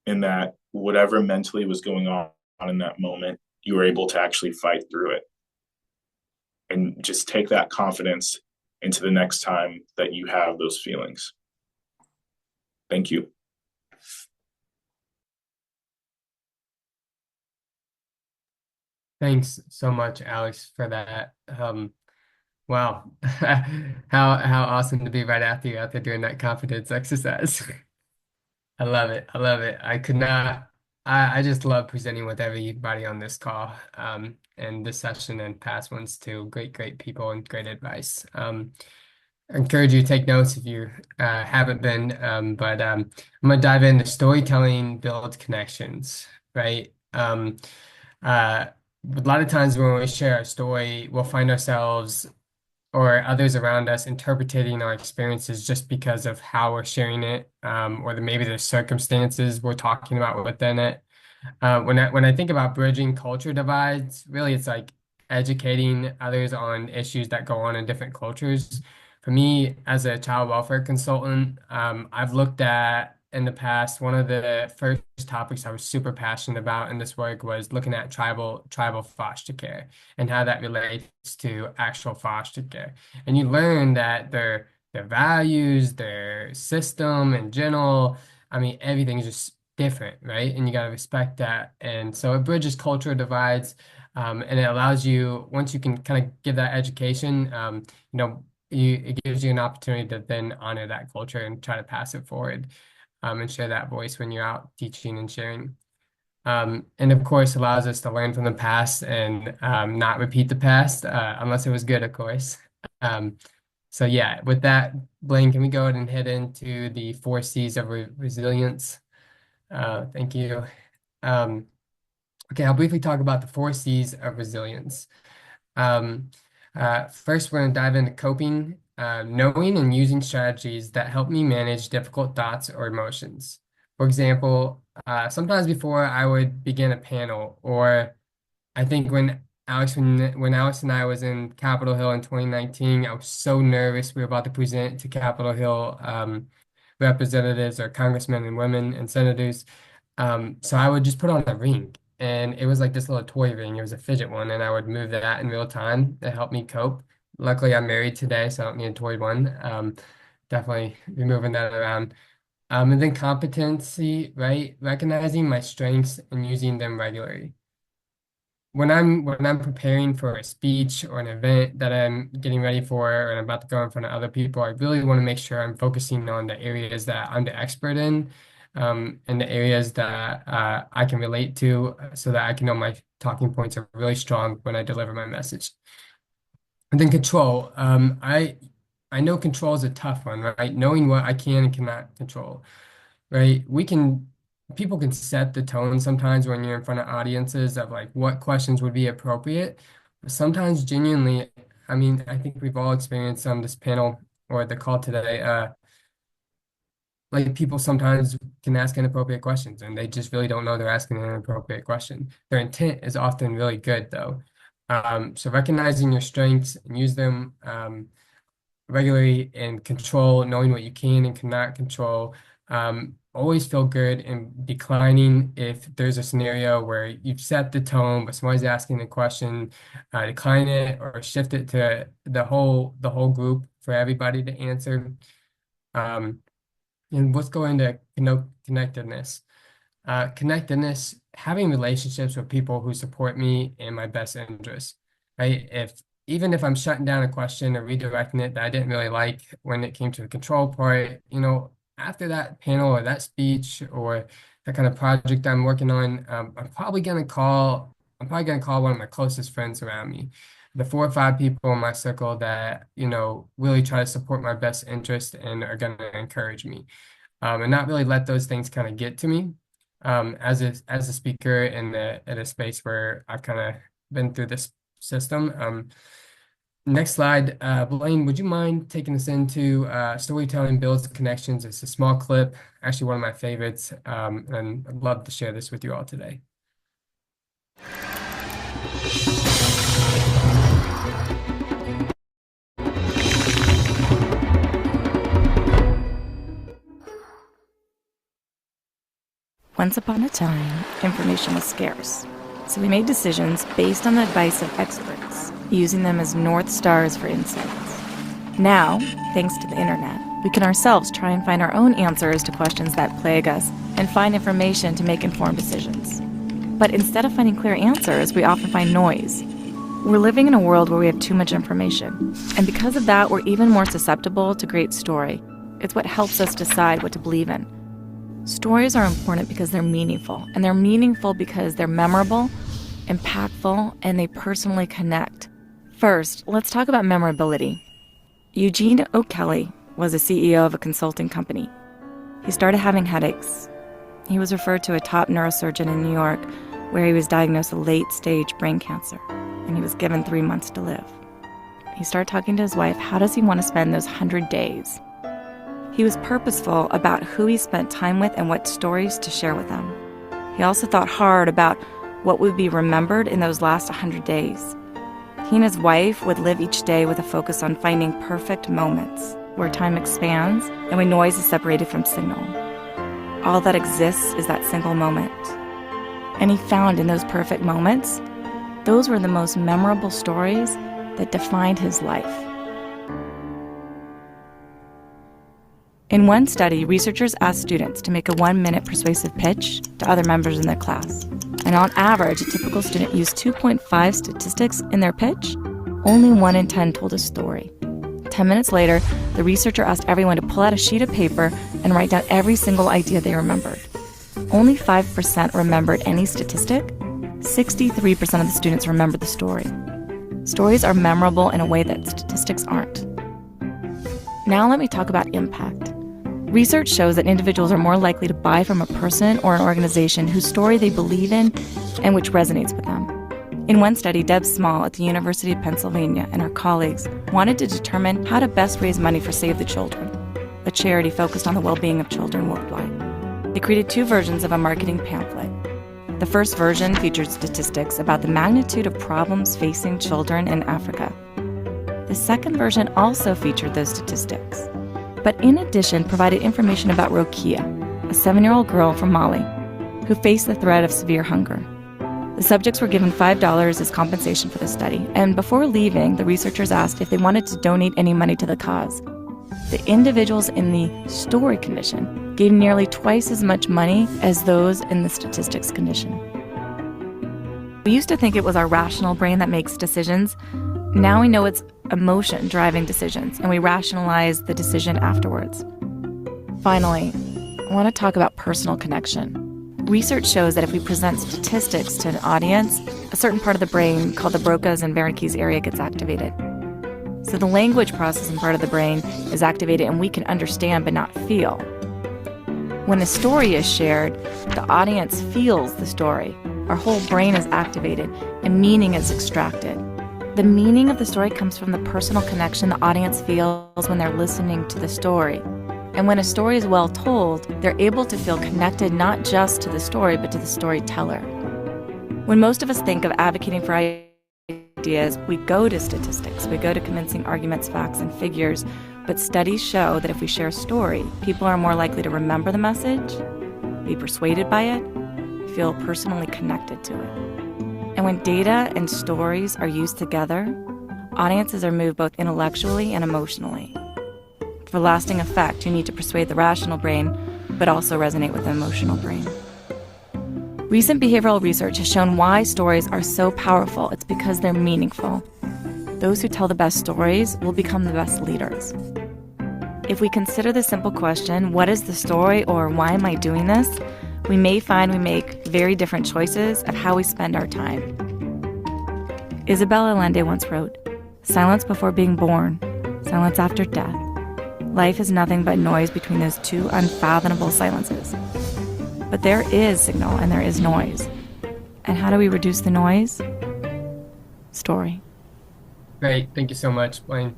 and that whatever mentally was going on in that moment, you were able to actually fight through it. And just take that confidence into the next time that you have those feelings. Thank you. Thanks so much, Alex, for that. Wow, how awesome to be right after you out there doing that confidence exercise. I love it. I love it. I could not. I just love presenting with everybody on this call, and this session and past ones too. Great people and great advice. I encourage you to take notes if you haven't been. But I'm gonna dive into storytelling builds connections, right? A lot of times when we share our story, we'll find ourselves or others around us interpreting our experiences just because of how we're sharing it, or maybe the circumstances we're talking about within it. When I think about bridging culture divides, really it's like educating others on issues that go on in different cultures. For me, as a child welfare consultant, I've looked at in the past, one of the first topics I was super passionate about in this work was looking at tribal foster care and how that relates to actual foster care. And you learn that their values, their system in general, I mean, everything's just different, right? And you got to respect that. And so it bridges cultural divides, and it allows you, once you can kind of give that education, it gives you an opportunity to then honor that culture and try to pass it forward, and share that voice when you're out teaching and sharing. And of course, allows us to learn from the past and not repeat the past, unless it was good, of course. So yeah, with that, Blaine, can we go ahead and head into the 4 C's of resilience? Thank you. Okay, I'll briefly talk about the 4 C's of resilience. First, we're going to dive into coping, knowing and using strategies that help me manage difficult thoughts or emotions. For example, sometimes before I would begin a panel, or I think when Alex and I was in Capitol Hill in 2019, I was so nervous. We were about to present to Capitol Hill representatives or congressmen and women and senators. So I would just put on a ring, and it was like this little toy ring. It was a fidget one, and I would move that in real time to help me cope. Luckily, I'm married today, so I don't need a toy one. Definitely be moving that around. And then competency, right? Recognizing my strengths and using them regularly. When I'm preparing for a speech or an event that I'm getting ready for and I'm about to go in front of other people, I really want to make sure I'm focusing on the areas that I'm the expert in, and the areas that I can relate to, so that I can know my talking points are really strong when I deliver my message. And then control. I know control is a tough one, right? Knowing what I can and cannot control, right? We can people can set the tone sometimes when you're in front of audiences of like what questions would be appropriate. Sometimes genuinely, I mean, I think we've all experienced on this panel or the call today, like people sometimes can ask inappropriate questions and they just really don't know they're asking an inappropriate question. Their intent is often really good though. So recognizing your strengths and use them regularly and control, knowing what you can and cannot control. Always feel good and declining if there's a scenario where you've set the tone, but somebody's asking a question, decline it or shift it to the whole group for everybody to answer. And what's going to connectedness? Connectedness, having relationships with people who support me in my best interests, right? Even if I'm shutting down a question or redirecting it that I didn't really like when it came to the control part, after that panel or that speech or that kind of project I'm working on, I'm probably gonna call one of my closest friends around me, the 4 or 5 people in my circle that, really try to support my best interest and are gonna encourage me. And not really let those things kind of get to me. As a speaker in a space where I've kind of been through this system. Next slide, Blaine, would you mind taking us into storytelling builds connections? It's a small clip, actually one of my favorites, and I'd love to share this with you all today. Once upon a time, information was scarce, so we made decisions based on the advice of experts, using them as North Stars for insights. Now, thanks to the internet, we can ourselves try and find our own answers to questions that plague us and find information to make informed decisions. But instead of finding clear answers, we often find noise. We're living in a world where we have too much information, and because of that, we're even more susceptible to great story. It's what helps us decide what to believe in. Stories are important because they're meaningful, and they're meaningful because they're memorable, impactful, and they personally connect. First, let's talk about memorability. Eugene O'Kelly was a CEO of a consulting company. He started having headaches. He was referred to a top neurosurgeon in New York, where he was diagnosed with late-stage brain cancer, and he was given 3 months to live. He started talking to his wife, how does he want to spend those 100 days? He was purposeful about who he spent time with and what stories to share with them. He also thought hard about what would be remembered in those last 100 days. He and his wife would live each day with a focus on finding perfect moments where time expands and when noise is separated from signal. All that exists is that single moment. And he found in those perfect moments, those were the most memorable stories that defined his life. In one study, researchers asked students to make a 1-minute persuasive pitch to other members in their class. And on average, a typical student used 2.5 statistics in their pitch. Only 1 in 10 told a story. 10 minutes later, the researcher asked everyone to pull out a sheet of paper and write down every single idea they remembered. Only 5% remembered any statistic. 63% of the students remembered the story. Stories are memorable in a way that statistics aren't. Now let me talk about impact. Research shows that individuals are more likely to buy from a person or an organization whose story they believe in and which resonates with them. In one study, Deb Small at the University of Pennsylvania and her colleagues wanted to determine how to best raise money for Save the Children, a charity focused on the well-being of children worldwide. They created 2 versions of a marketing pamphlet. The first version featured statistics about the magnitude of problems facing children in Africa. The second version also featured those statistics, but in addition provided information about Rokia, a 7-year-old girl from Mali, who faced the threat of severe hunger. The subjects were given $5 as compensation for the study, and before leaving, the researchers asked if they wanted to donate any money to the cause. The individuals in the story condition gave nearly twice as much money as those in the statistics condition. We used to think it was our rational brain that makes decisions. Now we know it's emotion driving decisions, and we rationalize the decision afterwards. Finally, I want to talk about personal connection. Research shows that if we present statistics to an audience, a certain part of the brain called the Broca's and Wernicke's area gets activated. So the language processing part of the brain is activated and we can understand but not feel. When a story is shared, the audience feels the story. Our whole brain is activated and meaning is extracted. The meaning of the story comes from the personal connection the audience feels when they're listening to the story. And when a story is well told, they're able to feel connected not just to the story, but to the storyteller. When most of us think of advocating for ideas, we go to statistics, we go to convincing arguments, facts, and figures. But studies show that if we share a story, people are more likely to remember the message, be persuaded by it, feel personally connected to it. And when data and stories are used together, audiences are moved both intellectually and emotionally. For lasting effect, you need to persuade the rational brain, but also resonate with the emotional brain. Recent behavioral research has shown why stories are so powerful. It's because they're meaningful. Those who tell the best stories will become the best leaders. If we consider the simple question, what is the story, or why am I doing this, we may find we make very different choices of how we spend our time. Isabel Allende once wrote, "Silence before being born, silence after death. Life is nothing but noise between those two unfathomable silences." But there is signal and there is noise. And how do we reduce the noise? Story. Great. Thank you so much, Blaine.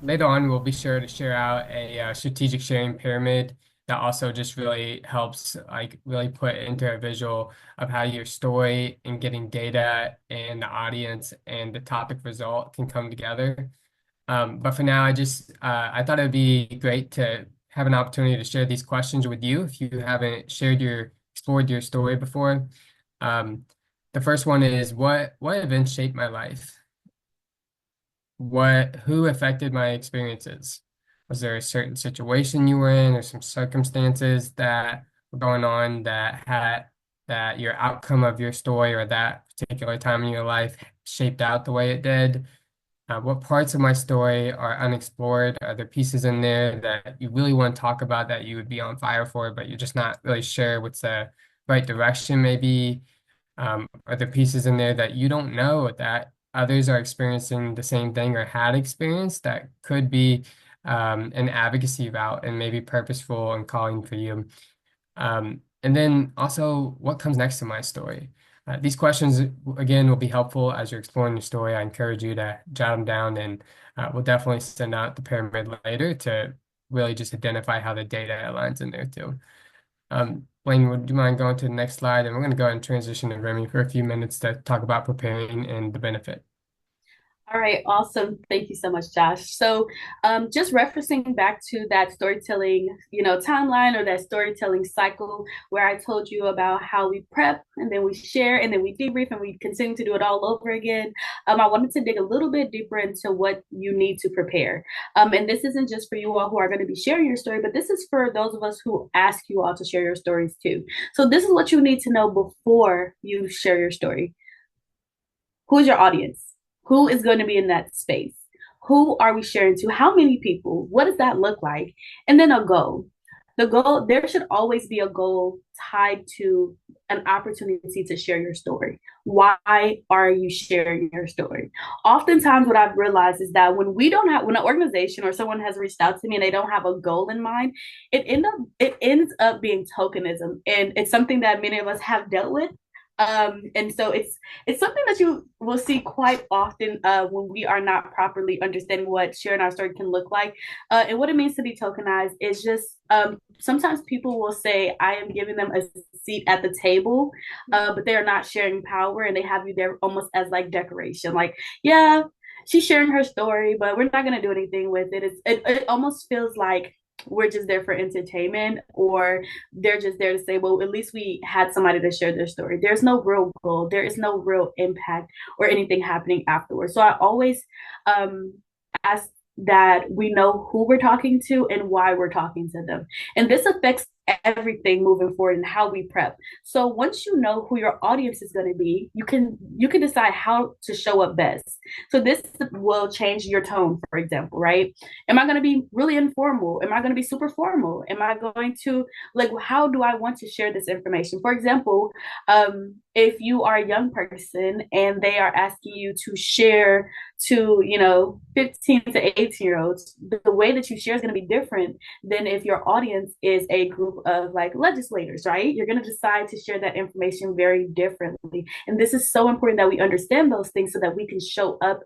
Later on, we'll be sure to share out a strategic sharing pyramid that also just really helps really put into a visual of how your story and getting data and the audience and the topic result can come together. But for now, I thought it'd be great to have an opportunity to share these questions with you if you haven't explored your story before. The first one is, what events shaped my life? Who affected my experiences? Was there a certain situation you were in or some circumstances that were going on that your outcome of your story or that particular time in your life shaped out the way it did? What parts of my story are unexplored? Are there pieces in there that you really want to talk about that you would be on fire for, but you're just not really sure what's the right direction maybe? Are there pieces in there that you don't know that others are experiencing the same thing or had experienced that could be an advocacy route and maybe purposeful and calling for you? And then also, what comes next to my story? These questions, again, will be helpful as you're exploring your story. I encourage you to jot them down, and we'll definitely send out the pyramid later to really just identify how the data aligns in there too. Blaine, would you mind going to the next slide? And we're going to go ahead and transition to Remy for a few minutes to talk about preparing and the benefit. All right, awesome. Thank you so much, Josh. So just referencing back to that storytelling, timeline or that storytelling cycle where I told you about how we prep and then we share and then we debrief and we continue to do it all over again. I wanted to dig a little bit deeper into what you need to prepare. And this isn't just for you all who are going to be sharing your story, but this is for those of us who ask you all to share your stories too. So this is what you need to know before you share your story. Who's your audience? Who is going to be in that space? Who are we sharing to? How many people? What does that look like? And then a goal. The goal, there should always be a goal tied to an opportunity to share your story. Why are you sharing your story? Oftentimes what I've realized is that when an organization or someone has reached out to me and they don't have a goal in mind, it ends up being tokenism. And it's something that many of us have dealt with. And so it's something that you will see quite often when we are not properly understanding what sharing our story can look like. And what it means to be tokenized is just sometimes people will say, I am giving them a seat at the table, but they are not sharing power and they have you there almost as like decoration. Like, yeah, she's sharing her story, but we're not going to do anything with it. It almost feels like we're just there for entertainment, or they're just there to say, well, at least we had somebody to share their story. There's no real goal. There is no real impact or anything happening afterwards. So I always ask that we know who we're talking to and why we're talking to them. And this affects everything moving forward and how we prep. So once you know who your audience is going to be, you can decide how to show up best. So this will change your tone, for example, right? Am I going to be really informal? Am I going to be super formal? Am I going to, like, how do I want to share this information? For example, if you are a young person and they are asking you to share to, 15 to 18 year olds, the way that you share is going to be different than if your audience is a group of like legislators, right? You're going to decide to share that information very differently. And this is so important that we understand those things so that we can show up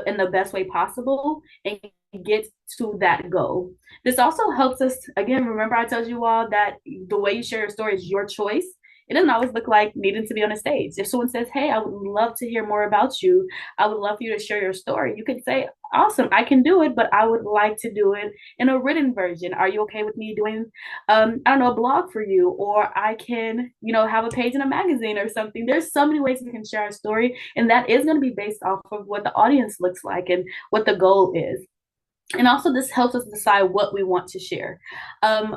in the best way possible and get to that goal. This also helps us, again, remember I told you all that the way you share your story is your choice. It doesn't always look like needing to be on a stage. If someone says, hey, I would love to hear more about you, I would love for you to share your story, you could say, awesome, I can do it, but I would like to do it in a written version. Are you okay with me doing, I don't know, a blog for you? Or I can, have a page in a magazine or something. There's so many ways we can share our story, and that is going to be based off of what the audience looks like and what the goal is. And also, this helps us decide what we want to share.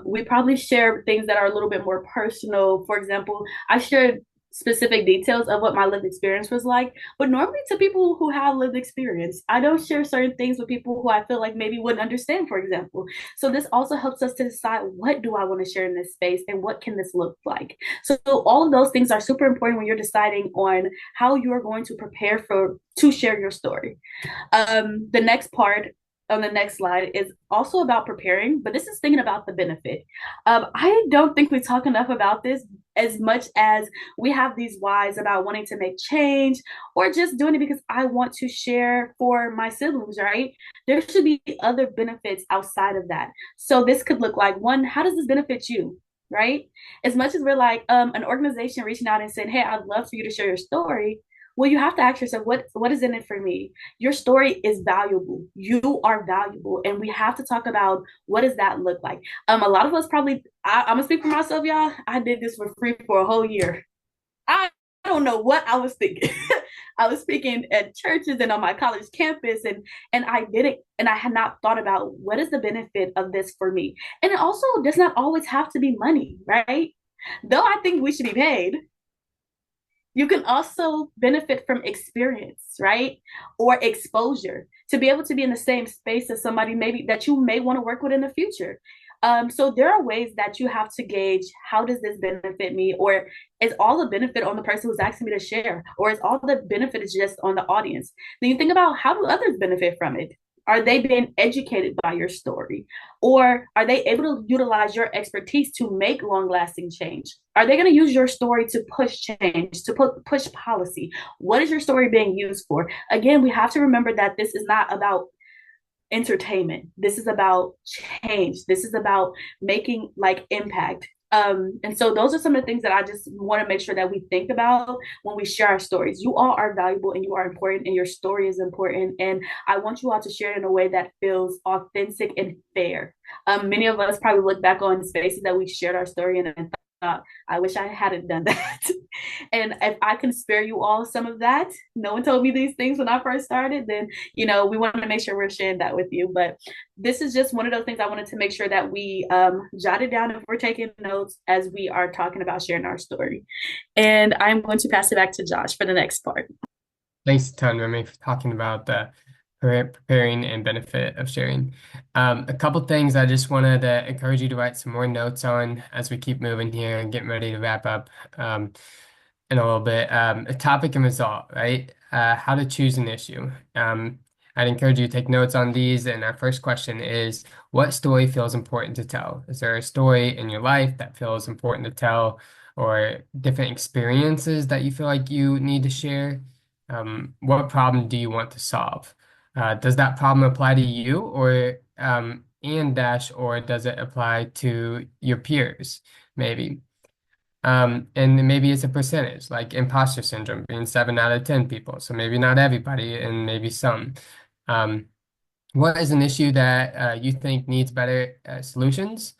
We probably share things that are a little bit more personal. For example, I shared specific details of what my lived experience was like, but normally to people who have lived experience, I don't share certain things with people who I feel like maybe wouldn't understand, for example. So this also helps us to decide, what do I want to share in this space and what can this look like? So all of those things are super important when you're deciding on how you're going to prepare to share your story. The next part on the next slide is also about preparing, but this is thinking about the benefit. I don't think we talk enough about this as much as we have these whys about wanting to make change or just doing it because I want to share for my siblings, right? There should be other benefits outside of that. So this could look like, one, how does this benefit you? Right? As much as we're like an organization reaching out and saying, hey, I'd love for you to share your story. Well, you have to ask yourself, what is in it for me? Your story is valuable. You are valuable. And we have to talk about, what does that look like? A lot of us probably, I'm gonna speak for myself, y'all. I did this for free for a whole year. I don't know what I was thinking. I was speaking at churches and on my college campus, and I did it, and I had not thought about, what is the benefit of this for me? And it also does not always have to be money, right? Though I think we should be paid, you can also benefit from experience, right? Or exposure, to be able to be in the same space as somebody maybe that you may want to work with in the future. So there are ways that you have to gauge, how does this benefit me? Or is all the benefit on the person who's asking me to share? Or is all the benefit is just on the audience? Then you think about, how do others benefit from it? Are they being educated by your story? Or are they able to utilize your expertise to make long lasting change? Are they going to use your story to push change, to push policy? What is your story being used for? Again, we have to remember that this is not about entertainment. This is about change. This is about making like impact. And so those are some of the things that I just want to make sure that we think about when we share our stories. You all are valuable and you are important, and your story is important. And I want you all to share it in a way that feels authentic and fair. Many of us probably look back on spaces that we shared our story in and thought, I wish I hadn't done that. And if I can spare you all some of that, no one told me these things when I first started, then, we want to make sure we're sharing that with you. But this is just one of those things I wanted to make sure that we jotted down if we're taking notes as we are talking about sharing our story. And I'm going to pass it back to Josh for the next part. Thanks a ton, Remy, for talking about the preparing and benefit of sharing. A couple things I just wanted to encourage you to write some more notes on as we keep moving here and getting ready to wrap up in a little bit. A topic and result, right? How to choose an issue. I'd encourage you to take notes on these. And our first question is, what story feels important to tell? Is there a story in your life that feels important to tell, or different experiences that you feel like you need to share? What problem do you want to solve? Does that problem apply to you, or or does it apply to your peers, maybe? And maybe it's a percentage, like imposter syndrome being 7 out of 10 people. So maybe not everybody, and maybe some. What is an issue that you think needs better solutions?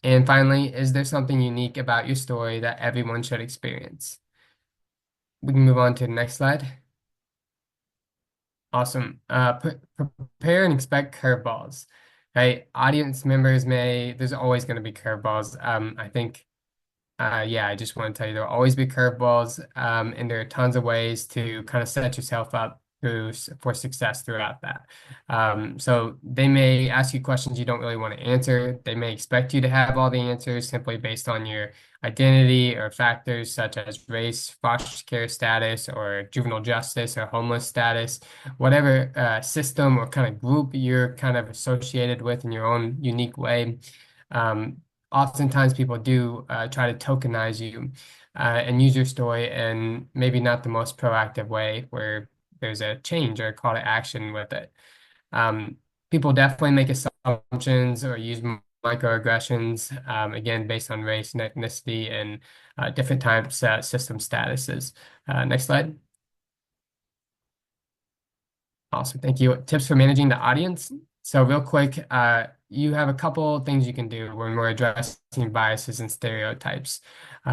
And finally, is there something unique about your story that everyone should experience? We can move on to the next slide. Awesome. Prepare and expect curveballs. Hey, audience members there's always going to be curveballs. I think, yeah, I just want to tell you there'll always be curveballs, and there are tons of ways to kind of set yourself up for success throughout that. So they may ask you questions you don't really want to answer. They may expect you to have all the answers simply based on your identity or factors such as race, foster care status, or juvenile justice or homeless status, whatever system or kind of group you're kind of associated with in your own unique way. Um, Oftentimes people do try to tokenize you and use your story in maybe not the most proactive way where there's a change or a call to action with it. Um, People definitely make assumptions or use microaggressions, again, based on race and ethnicity and different types of system statuses. Next slide. Awesome. Thank you. Tips for managing the audience. So real quick, you have a couple things you can do when we're addressing biases and stereotypes.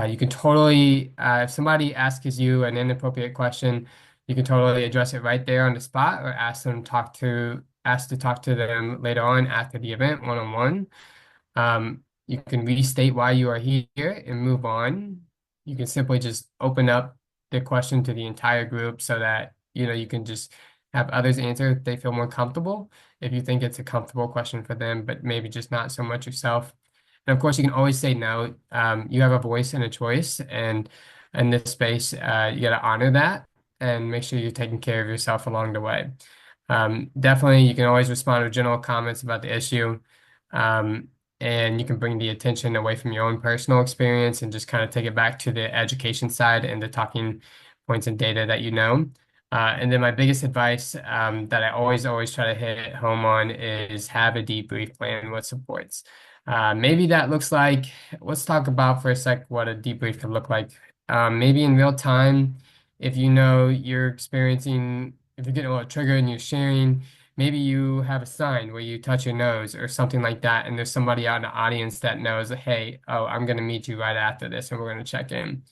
You can totally, if somebody asks you an inappropriate question, you can totally address it right there on the spot or ask to talk to them later on after the event, one-on-one. You can restate why you are here and move on. You can simply just open up the question to the entire group so that, you can just have others answer if they feel more comfortable, if you think it's a comfortable question for them, but maybe just not so much yourself. And of course, you can always say no. You have a voice and a choice, and in this space, you got to honor that and make sure you're taking care of yourself along the way. Definitely, you can always respond with general comments about the issue. And you can bring the attention away from your own personal experience and just kind of take it back to the education side and the talking points and data that you know. And then my biggest advice that I always try to hit home on is have a debrief plan with supports. Maybe that looks like, let's talk about for a sec what a debrief could look like. Maybe in real time, if you know you're experiencing, if you're getting a little triggered and you're sharing, maybe you have a sign where you touch your nose or something like that, and there's somebody out in the audience that knows, hey, oh, I'm going to meet you right after this, and we're going to check in.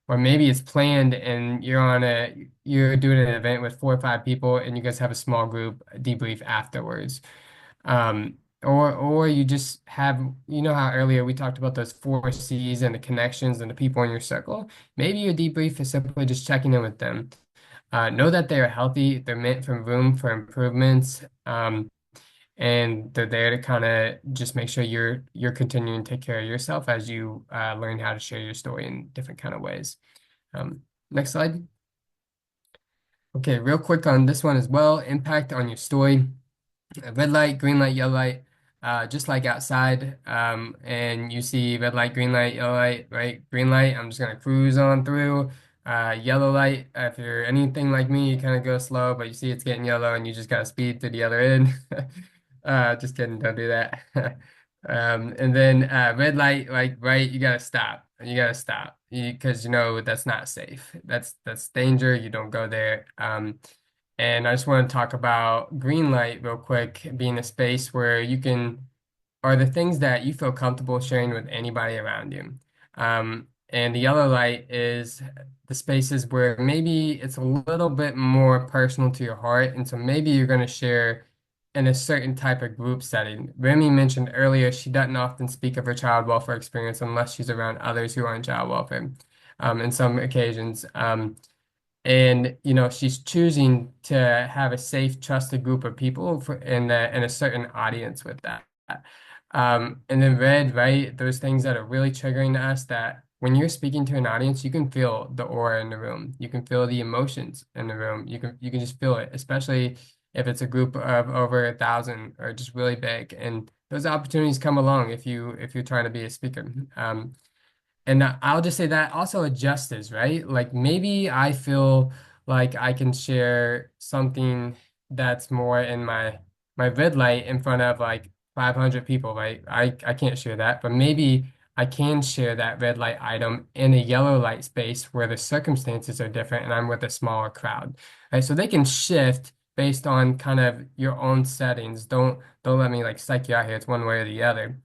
Or maybe it's planned and you're doing an event with 4 or 5 people and you guys have a small group debrief afterwards. Or you just have, how earlier we talked about those 4 C's and the connections and the people in your circle. Maybe your debrief is simply just checking in with them. Know that they are healthy, they're meant for room for improvements, and they're there to kind of just make sure you're continuing to take care of yourself as you learn how to share your story in different kind of ways. Next slide. Okay, real quick on this one as well, impact on your story. Red light, green light, yellow light, just like outside, and you see red light, green light, yellow light, right? Green light, I'm just gonna cruise on through. Yellow light, if you're anything like me, you kind of go slow, but you see it's getting yellow and you just gotta speed to the other end. Just kidding, don't do that. And then red light, like right, you gotta stop. You gotta stop because that's not safe. That's danger. You don't go there. And I just want to talk about green light real quick, being a space where are the things that you feel comfortable sharing with anybody around you. And the yellow light is the spaces where maybe it's a little bit more personal to your heart. And so maybe you're going to share in a certain type of group setting. Remy mentioned earlier she doesn't often speak of her child welfare experience unless she's around others who are on child welfare in some occasions. And she's choosing to have a safe, trusted group of people in a certain audience with that. And then red, right? Those things that are really triggering to us that when you're speaking to an audience, you can feel the aura in the room. You can feel the emotions in the room. You can just feel it, especially if it's a group of over 1,000 or just really big. And those opportunities come along if you're trying to be a speaker. And I'll just say that also adjusts, right? Like maybe I feel like I can share something that's more in my red light in front of like 500 people, right? I can't share that, but maybe I can share that red light item in a yellow light space where the circumstances are different and I'm with a smaller crowd, right? So they can shift based on kind of your own settings. Don't let me like psych you out here. It's one way or the other.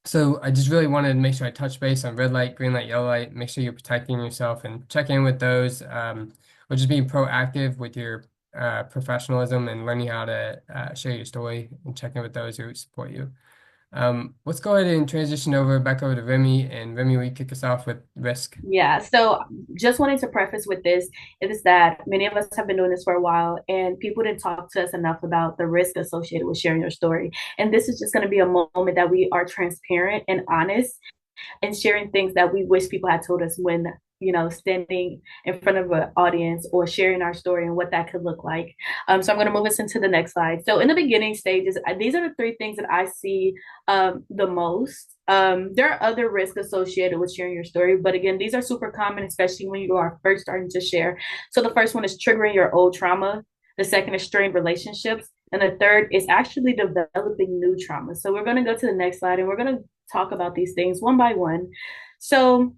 So I just really wanted to make sure I touch base on red light, green light, yellow light, make sure you're protecting yourself and check in with those, or just being proactive with your professionalism and learning how to share your story and checking with those who support you. Let's go ahead and transition back over to Remy, and Remy, will you kick us off with risk? Yeah, so just wanting to preface with this is that many of us have been doing this for a while, and people didn't talk to us enough about the risk associated with sharing your story. And this is just going to be a moment that we are transparent and honest and sharing things that we wish people had told us when, standing in front of an audience or sharing our story and what that could look like. So I'm going to move us into the next slide. So in the beginning stages, these are the three things that I see the most. There are other risks associated with sharing your story, but again, these are super common, especially when you are first starting to share. So the first one is triggering your old trauma. The second is strained relationships. And the third is actually developing new trauma. So we're going to go to the next slide and we're going to talk about these things one by one. So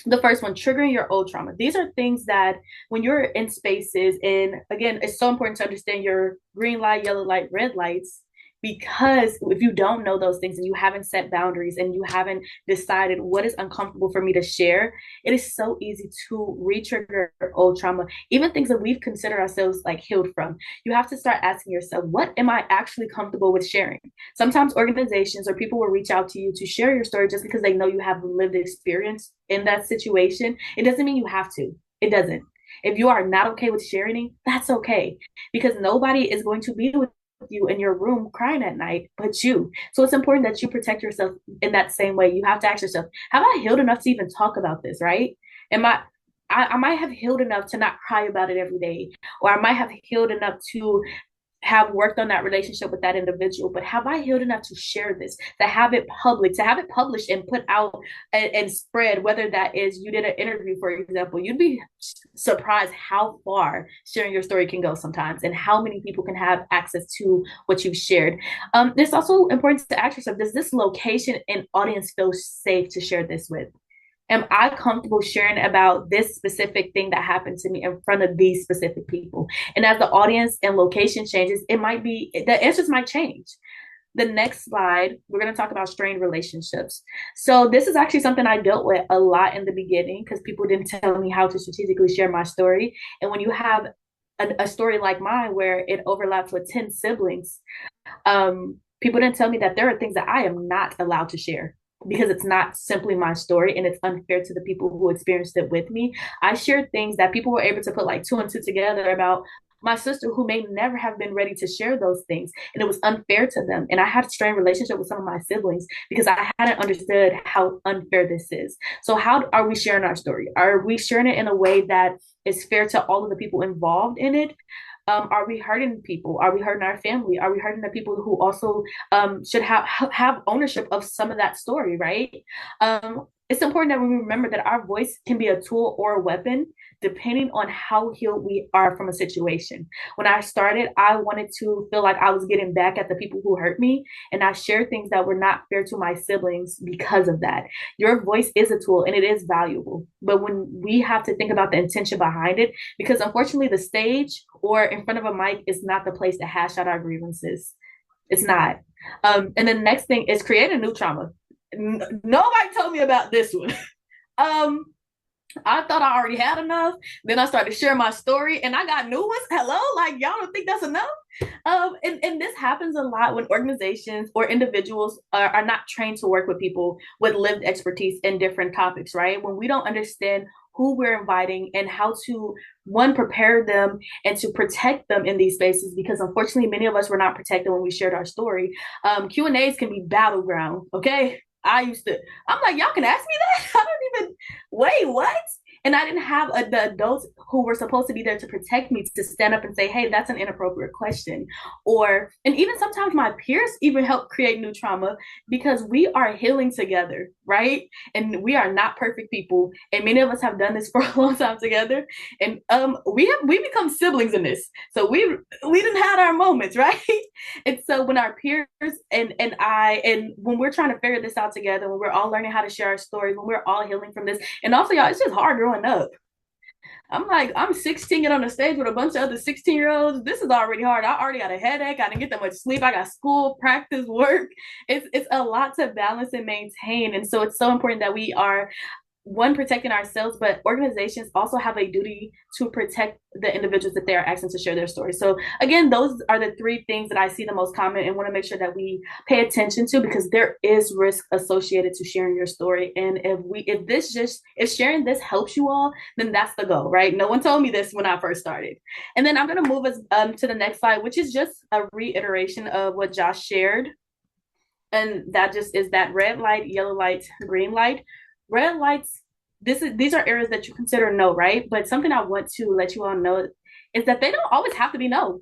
the first one, triggering your old trauma. These are things that when you're in spaces, and again, it's so important to understand your green light, yellow light, red lights, because if you don't know those things and you haven't set boundaries and you haven't decided what is uncomfortable for me to share, it is so easy to re-trigger old trauma, even things that we've considered ourselves like healed from. You have to start asking yourself, what am I actually comfortable with sharing? Sometimes organizations or people will reach out to you to share your story just because they know you have lived experience in that situation. It doesn't mean you have to. It doesn't. If you are not okay with sharing, that's okay, because nobody is going to be with you in your room crying at night but you. So it's important that you protect yourself in that same way. You have to ask yourself, have I healed enough to even talk about this, right? I might have healed enough to not cry about it every day, or I might have healed enough to have worked on that relationship with that individual, but have I healed enough to share this, to have it public, to have it published and put out and spread, whether that is you did an interview, for example. You'd be surprised how far sharing your story can go sometimes and how many people can have access to what you've shared. It's also important to ask yourself, does this location and audience feel safe to share this with? Am I comfortable sharing about this specific thing that happened to me in front of these specific people? And as the audience and location changes, the answers might change. The next slide, we're going to talk about strained relationships. So this is actually something I dealt with a lot in the beginning because people didn't tell me how to strategically share my story. And when you have a story like mine where it overlaps with 10 siblings, people didn't tell me that there are things that I am not allowed to share because it's not simply my story and it's unfair to the people who experienced it with me. I shared things that people were able to put like two and two together about my sister who may never have been ready to share those things. And it was unfair to them. And I had a strained relationship with some of my siblings because I hadn't understood how unfair this is. So how are we sharing our story? Are we sharing it in a way that is fair to all of the people involved in it? Are we hurting people? Are we hurting our family? Are we hurting the people who also should have ownership of some of that story, right? It's important that we remember that our voice can be a tool or a weapon depending on how healed we are from a situation. When I started, I wanted to feel like I was getting back at the people who hurt me, and I shared things that were not fair to my siblings because of that. Your voice is a tool and it is valuable, but when we have to think about the intention behind it, because unfortunately the stage or in front of a mic is not the place to hash out our grievances. It's not. And the next thing is create a new trauma. Nobody told me about this one. I thought I already had enough. Then I started sharing my story and I got new ones. Hello, like y'all don't think that's enough? And this happens a lot when organizations or individuals are not trained to work with people with lived expertise in different topics, right? When we don't understand who we're inviting and how to, one, prepare them and to protect them in these spaces, because unfortunately, many of us were not protected when we shared our story. Q&As can be battleground, okay? I'm like, y'all can ask me that? I don't even, wait, what? And I didn't have the adults who were supposed to be there to protect me to stand up and say, hey, that's an inappropriate question. And even sometimes my peers even help create new trauma because we are healing together, right? And we are not perfect people. And many of us have done this for a long time together. And we become siblings in this. So we didn't have our moments, right? And so when our peers and when we're trying to figure this out together, when we're all learning how to share our stories, when we're all healing from this, and also y'all, it's just hard growing up. I'm like, I'm 16 and on the stage with a bunch of other 16-year-olds. This is already hard. I already got a headache. I didn't get that much sleep. I got school, practice, work. It's a lot to balance and maintain. And so it's so important that we are one, protecting ourselves, but organizations also have a duty to protect the individuals that they are asking to share their story. So again, those are the three things that I see the most common and want to make sure that we pay attention to, because there is risk associated to sharing your story. And if sharing this helps you all, then that's the goal, right? No one told me this when I first started. And then I'm going to move us to the next slide, which is just a reiteration of what Josh shared. And that just is that red light, yellow light, green light. Red lights, these are areas that you consider no, right? But something I want to let you all know is that they don't always have to be no.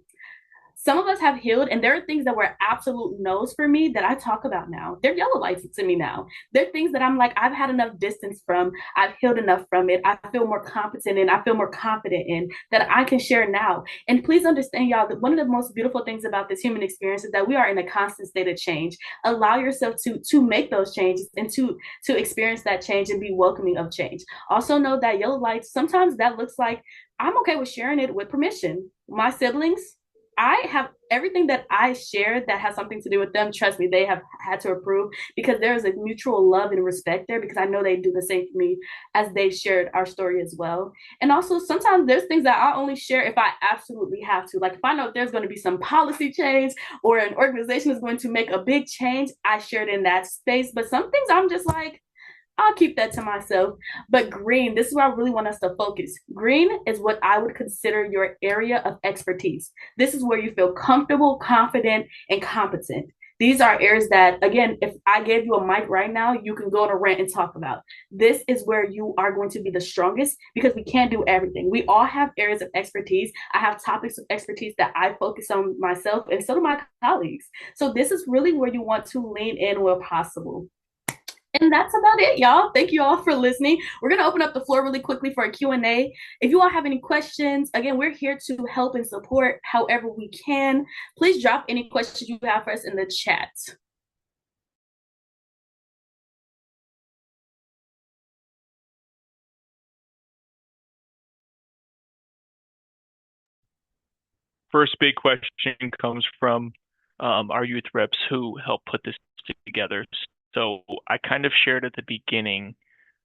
Some of us have healed, and there are things that were absolute no's for me that I talk about now. They're yellow lights to me now. They're things that I'm like, I've had enough distance from, I've healed enough from it, I feel more competent in, I feel more confident in, that I can share now. And please understand, y'all, that one of the most beautiful things about this human experience is that we are in a constant state of change. Allow yourself to make those changes and to experience that change and be welcoming of change. Also know that yellow lights, sometimes that looks like, I'm okay with sharing it with permission. My siblings, I have everything that I share that has something to do with them. Trust me, they have had to approve, because there is a mutual love and respect there, because I know they do the same for me as they shared our story as well. And also, sometimes there's things that I only share if I absolutely have to. Like if I know if there's going to be some policy change or an organization is going to make a big change, I share it in that space. But some things I'm just like, I'll keep that to myself. But green, this is where I really want us to focus. Green is what I would consider your area of expertise. This is where you feel comfortable, confident, and competent. These are areas that, again, if I gave you a mic right now, you can go on a rant and talk about. This is where you are going to be the strongest, because we can't do everything. We all have areas of expertise. I have topics of expertise that I focus on myself, and so do my colleagues. So this is really where you want to lean in where possible. And that's about it, y'all. Thank you all for listening. We're going to open up the floor really quickly for a Q&A. If you all have any questions, again, we're here to help and support however we can. Please drop any questions you have for us in the chat. First big question comes from our youth reps who helped put this together. So I kind of shared at the beginning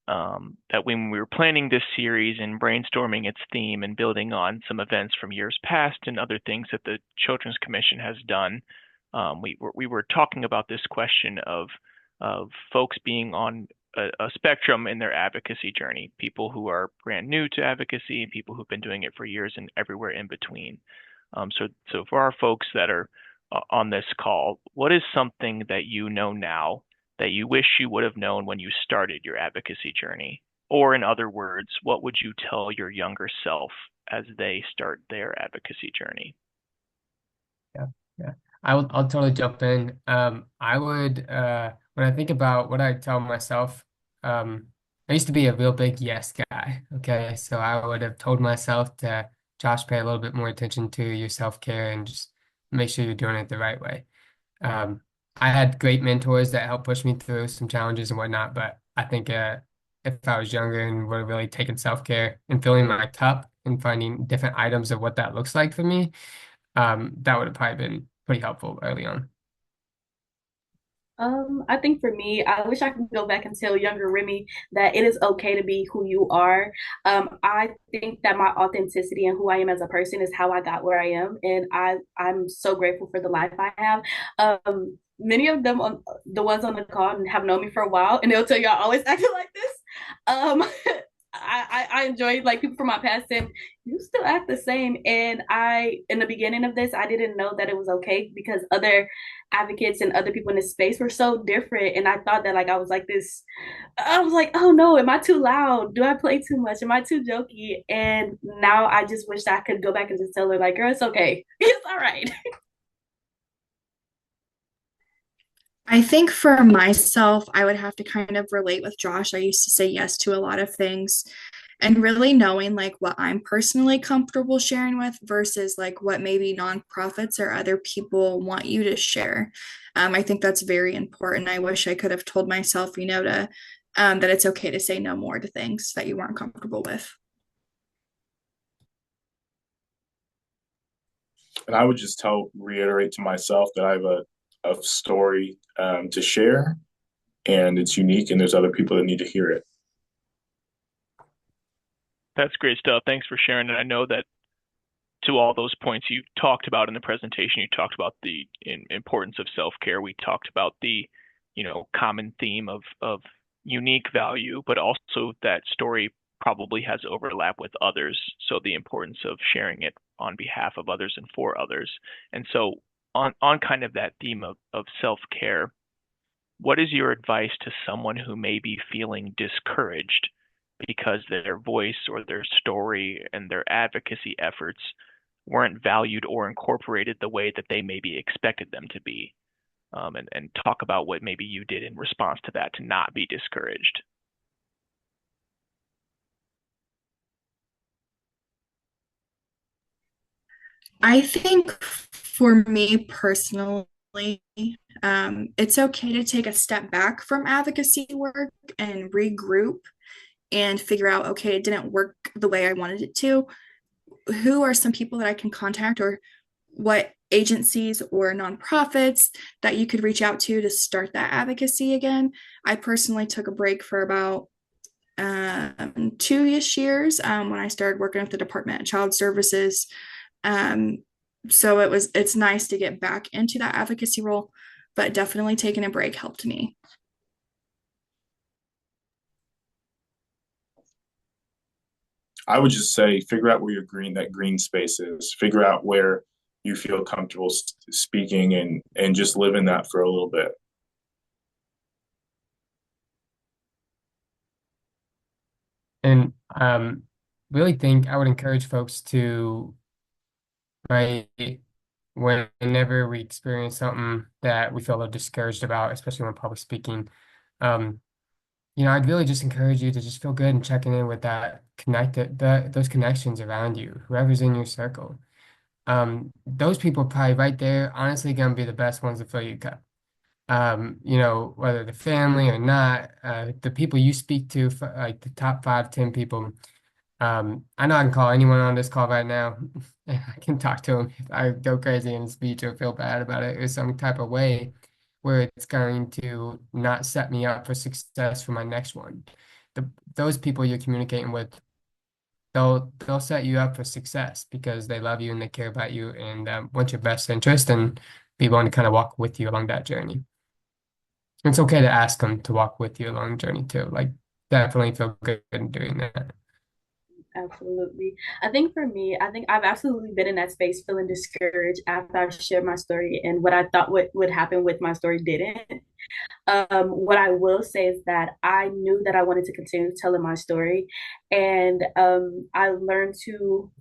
that when we were planning this series and brainstorming its theme and building on some events from years past and other things that the Children's Commission has done, we were talking about this question of folks being on a spectrum in their advocacy journey, people who are brand new to advocacy, people who've been doing it for years, and everywhere in between. So for our folks that are on this call, what is something that you know now that you wish you would have known when you started your advocacy journey? Or in other words, what would you tell your younger self as they start their advocacy journey? Yeah. I'll totally jump in. I would when I think about what I tell myself, I used to be a real big yes guy. Okay, so I would have told myself to, Josh, pay a little bit more attention to your self-care and just make sure you're doing it the right way. I had great mentors that helped push me through some challenges and whatnot, but I think if I was younger and would have really taken self-care and filling my cup and finding different items of what that looks like for me, that would have probably been pretty helpful early on. I think for me, I wish I could go back and tell younger Remy that it is okay to be who you are. I think that my authenticity and who I am as a person is how I got where I am, and I'm so grateful for the life I have. Many of them, the ones on the call, have known me for a while, and they'll tell you I always acted like this. Um, I enjoy, like, people from my past saying, you still act the same. And in the beginning of this, I didn't know that it was okay, because other advocates and other people in this space were so different. And I thought that, like, I was like this, I was like, oh no, am I too loud? Do I play too much? Am I too jokey? And now I just wish I could go back and just tell her, like, girl, it's okay. It's all right. I think for myself, I would have to kind of relate with Josh. I used to say yes to a lot of things, and really knowing like what I'm personally comfortable sharing with versus like what maybe nonprofits or other people want you to share. I think that's very important. I wish I could have told myself, to that it's okay to say no more to things that you weren't comfortable with. And I would just reiterate to myself that I have a story to share, and it's unique, and there's other people that need to hear it. That's great stuff. Thanks for sharing. And I know that to all those points you talked about in the presentation, you talked about the importance of self-care. We talked about the, common theme of unique value, but also that story probably has overlap with others. So the importance of sharing it on behalf of others and for others. And so on kind of that theme of self-care, what is your advice to someone who may be feeling discouraged because their voice or their story and their advocacy efforts weren't valued or incorporated the way that they maybe expected them to be? And talk about what maybe you did in response to that to not be discouraged. I think for me personally, it's okay to take a step back from advocacy work and regroup and figure out, okay, it didn't work the way I wanted it to. Who are some people that I can contact, or what agencies or nonprofits that you could reach out to start that advocacy again? I personally took a break for about 2-ish years when I started working at the Department of Child Services. So it's nice to get back into that advocacy role, but definitely taking a break helped me. I would just say figure out where that green space is. Figure out where you feel comfortable speaking and just live in that for a little bit. And really think I would encourage folks to, right, whenever we experience something that we feel a little discouraged about, especially when public speaking, I'd really just encourage you to just feel good and checking in with those connections around you, whoever's in your circle. Those people are probably right there, honestly, gonna be the best ones to fill your cup. Whether the family or not, the people you speak to, like the top 5, 10 people. I know I can call anyone on this call right now. And I can talk to them if I go crazy in a speech or feel bad about it or some type of way where it's going to not set me up for success for my next one. Those people you're communicating with, they'll set you up for success because they love you and they care about you and want your best interest and be willing to kind of walk with you along that journey. It's okay to ask them to walk with you along the journey too. Like, definitely feel good in doing that. Absolutely. I think for me, I think I've absolutely been in that space feeling discouraged after I shared my story, and what I thought would happen with my story didn't. What I will say is that I knew that I wanted to continue telling my story, and I learned to.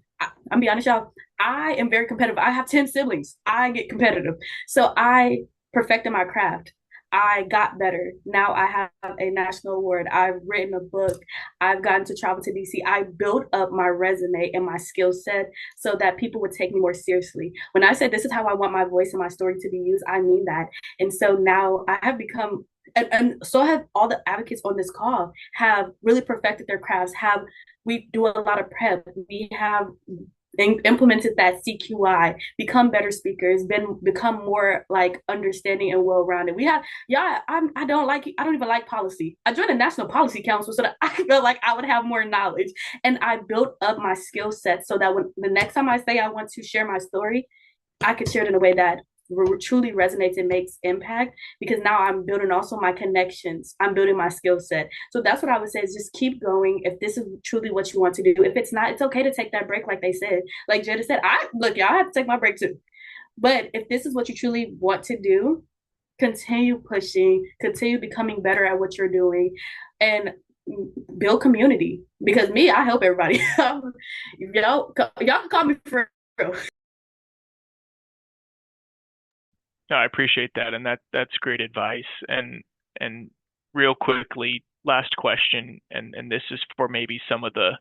I'm be honest, y'all. I am very competitive. I have 10 siblings. I get competitive, so I perfected my craft. I got better. Now I have a national award. I've written a book. I've gotten to travel to DC. I built up my resume and my skill set so that people would take me more seriously. When I said this is how I want my voice and my story to be used, I mean that. And so now I have become, and so have all the advocates on this call have really perfected their crafts. We do a lot of prep. We have implemented that CQI, become better speakers, become more like understanding and well-rounded. I don't even like policy. I joined the National Policy Council so that I feel like I would have more knowledge. And I built up my skill set so that when the next time I say I want to share my story, I could share it in a way that truly resonates and makes impact, because now I'm building also my connections. I'm building my skill set. So that's what I would say is just keep going. If this is truly what you want to do, if it's not, it's okay to take that break. Like they said, like Jada said, y'all have to take my break too. But if this is what you truly want to do, continue pushing, continue becoming better at what you're doing, and build community. Because I help everybody. y'all can call me for real. No, I appreciate that, and that's great advice. And real quickly, last question, and this is for maybe some of the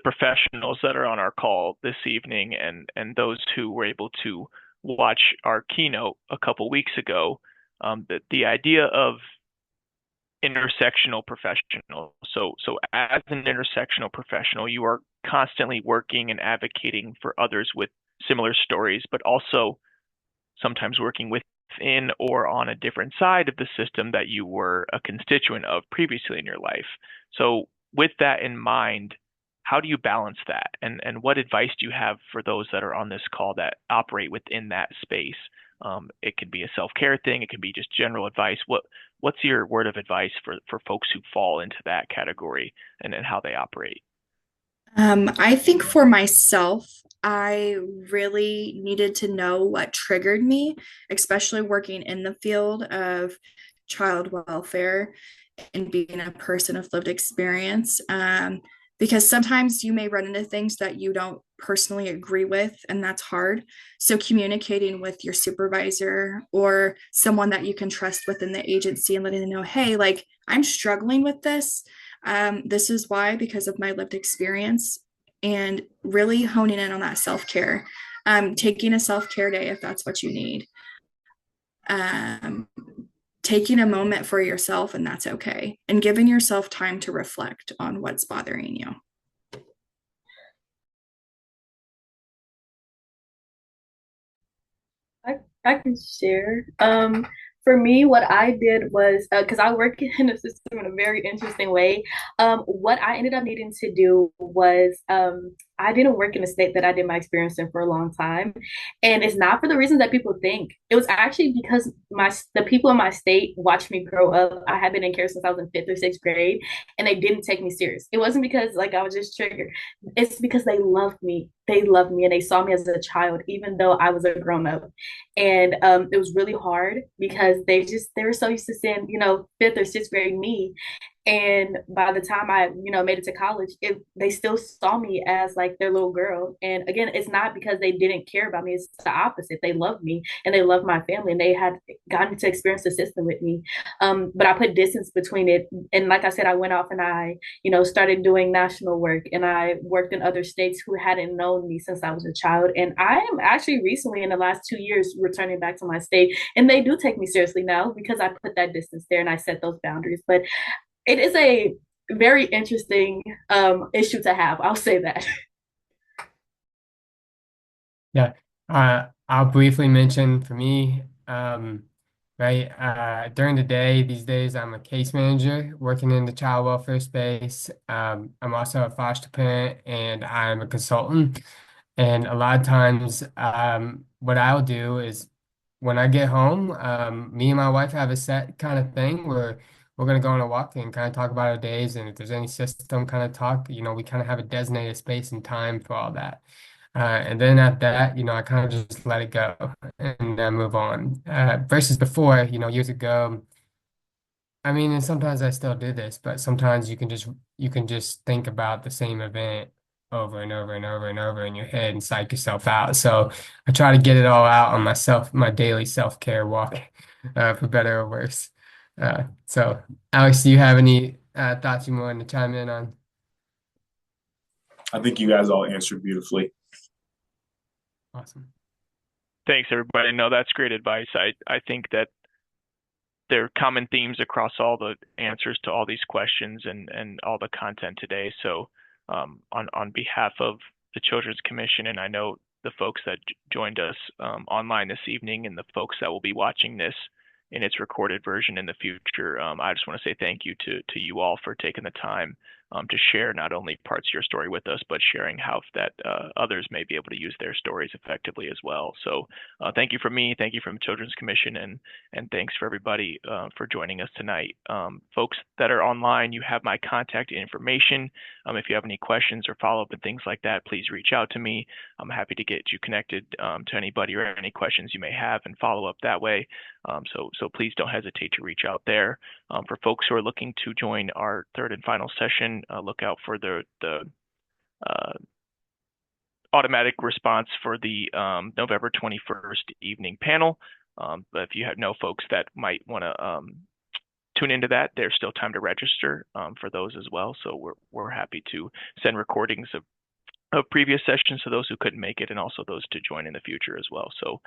professionals that are on our call this evening, and those who were able to watch our keynote a couple weeks ago. The idea of intersectional professional. So as an intersectional professional, you are constantly working and advocating for others with similar stories, but also sometimes working within or on a different side of the system that you were a constituent of previously in your life. So with that in mind, how do you balance that? And what advice do you have for those that are on this call that operate within that space? It could be a self-care thing. It can be just general advice. What's your word of advice for folks who fall into that category and how they operate? I think for myself, I really needed to know what triggered me, especially working in the field of child welfare and being a person of lived experience. Because sometimes you may run into things that you don't personally agree with, and that's hard. So, communicating with your supervisor or someone that you can trust within the agency and letting them know, hey, like, I'm struggling with this. This is why, because of my lived experience, and really honing in on that self care. Taking a self care day if that's what you need. Um, Taking a moment for yourself, and that's okay. And giving yourself time to reflect on what's bothering you. I can share. For me, what I did was because I work in the system in a very interesting way. What I ended up needing to do was I didn't work in a state that I did my experience in for a long time, and it's not for the reasons that people think. It was actually because the people in my state watched me grow up. I had been in care since I was in fifth or sixth grade, and they didn't take me serious. It wasn't because like I was just triggered. It's because they loved me. They loved me, and they saw me as a child, even though I was a grown up. And it was really hard because they were so used to seeing, fifth or sixth grade me. And by the time I, made it to college, they still saw me as like their little girl. And again, it's not because they didn't care about me. It's the opposite. They loved me and they loved my family and they had gotten to experience the system with me. But I put distance between it. And like I said, I went off and I, started doing national work and I worked in other states who hadn't known me since I was a child. And I am actually recently in the last 2 years returning back to my state. And they do take me seriously now because I put that distance there and I set those boundaries. But it is a very interesting issue to have. I'll say that. Yeah, I'll briefly mention for me, right, during the day, these days, I'm a case manager working in the child welfare space. I'm also a foster parent and I'm a consultant. And a lot of times, what I'll do is when I get home, me and my wife have a set kind of thing where we're going to go on a walk and kind of talk about our days. And if there's any system kind of talk, we kind of have a designated space and time for all that. And then after that, I kind of just let it go and then move on. Versus before, years ago, I mean, and sometimes I still do this, but sometimes you can just think about the same event over and over and over and over in your head and psych yourself out. So I try to get it all out on my daily self-care walk, for better or worse. So Alex, do you have any thoughts you want to chime in on? I think you guys all answered beautifully. Awesome. Thanks, everybody. No, that's great advice. I think that there are common themes across all the answers to all these questions and all the content today. So on behalf of the Children's Commission, and I know the folks that joined us online this evening and the folks that will be watching this in its recorded version in the future, I just want to say thank you to you all for taking the time to share not only parts of your story with us, but sharing how that others may be able to use their stories effectively as well. So thank you from me, thank you from the Children's Commission, and thanks for everybody for joining us tonight. Folks that are online, you have my contact information. If you have any questions or follow-up and things like that, please reach out to me. I'm happy to get you connected to anybody or any questions you may have and follow up that way. So please don't hesitate to reach out there. For folks who are looking to join our third and final session, look out for the automatic response for the November 21st evening panel. But if you know folks that might want to tune into that, there's still time to register for those as well. So we're happy to send recordings of previous sessions to those who couldn't make it and also those to join in the future as well. So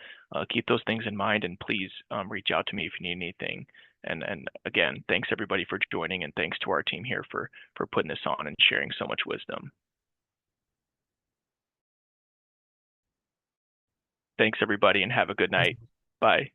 keep those things in mind and please reach out to me if you need anything. And again, thanks everybody for joining and thanks to our team here for putting this on and sharing so much wisdom. Thanks everybody and have a good night. Bye.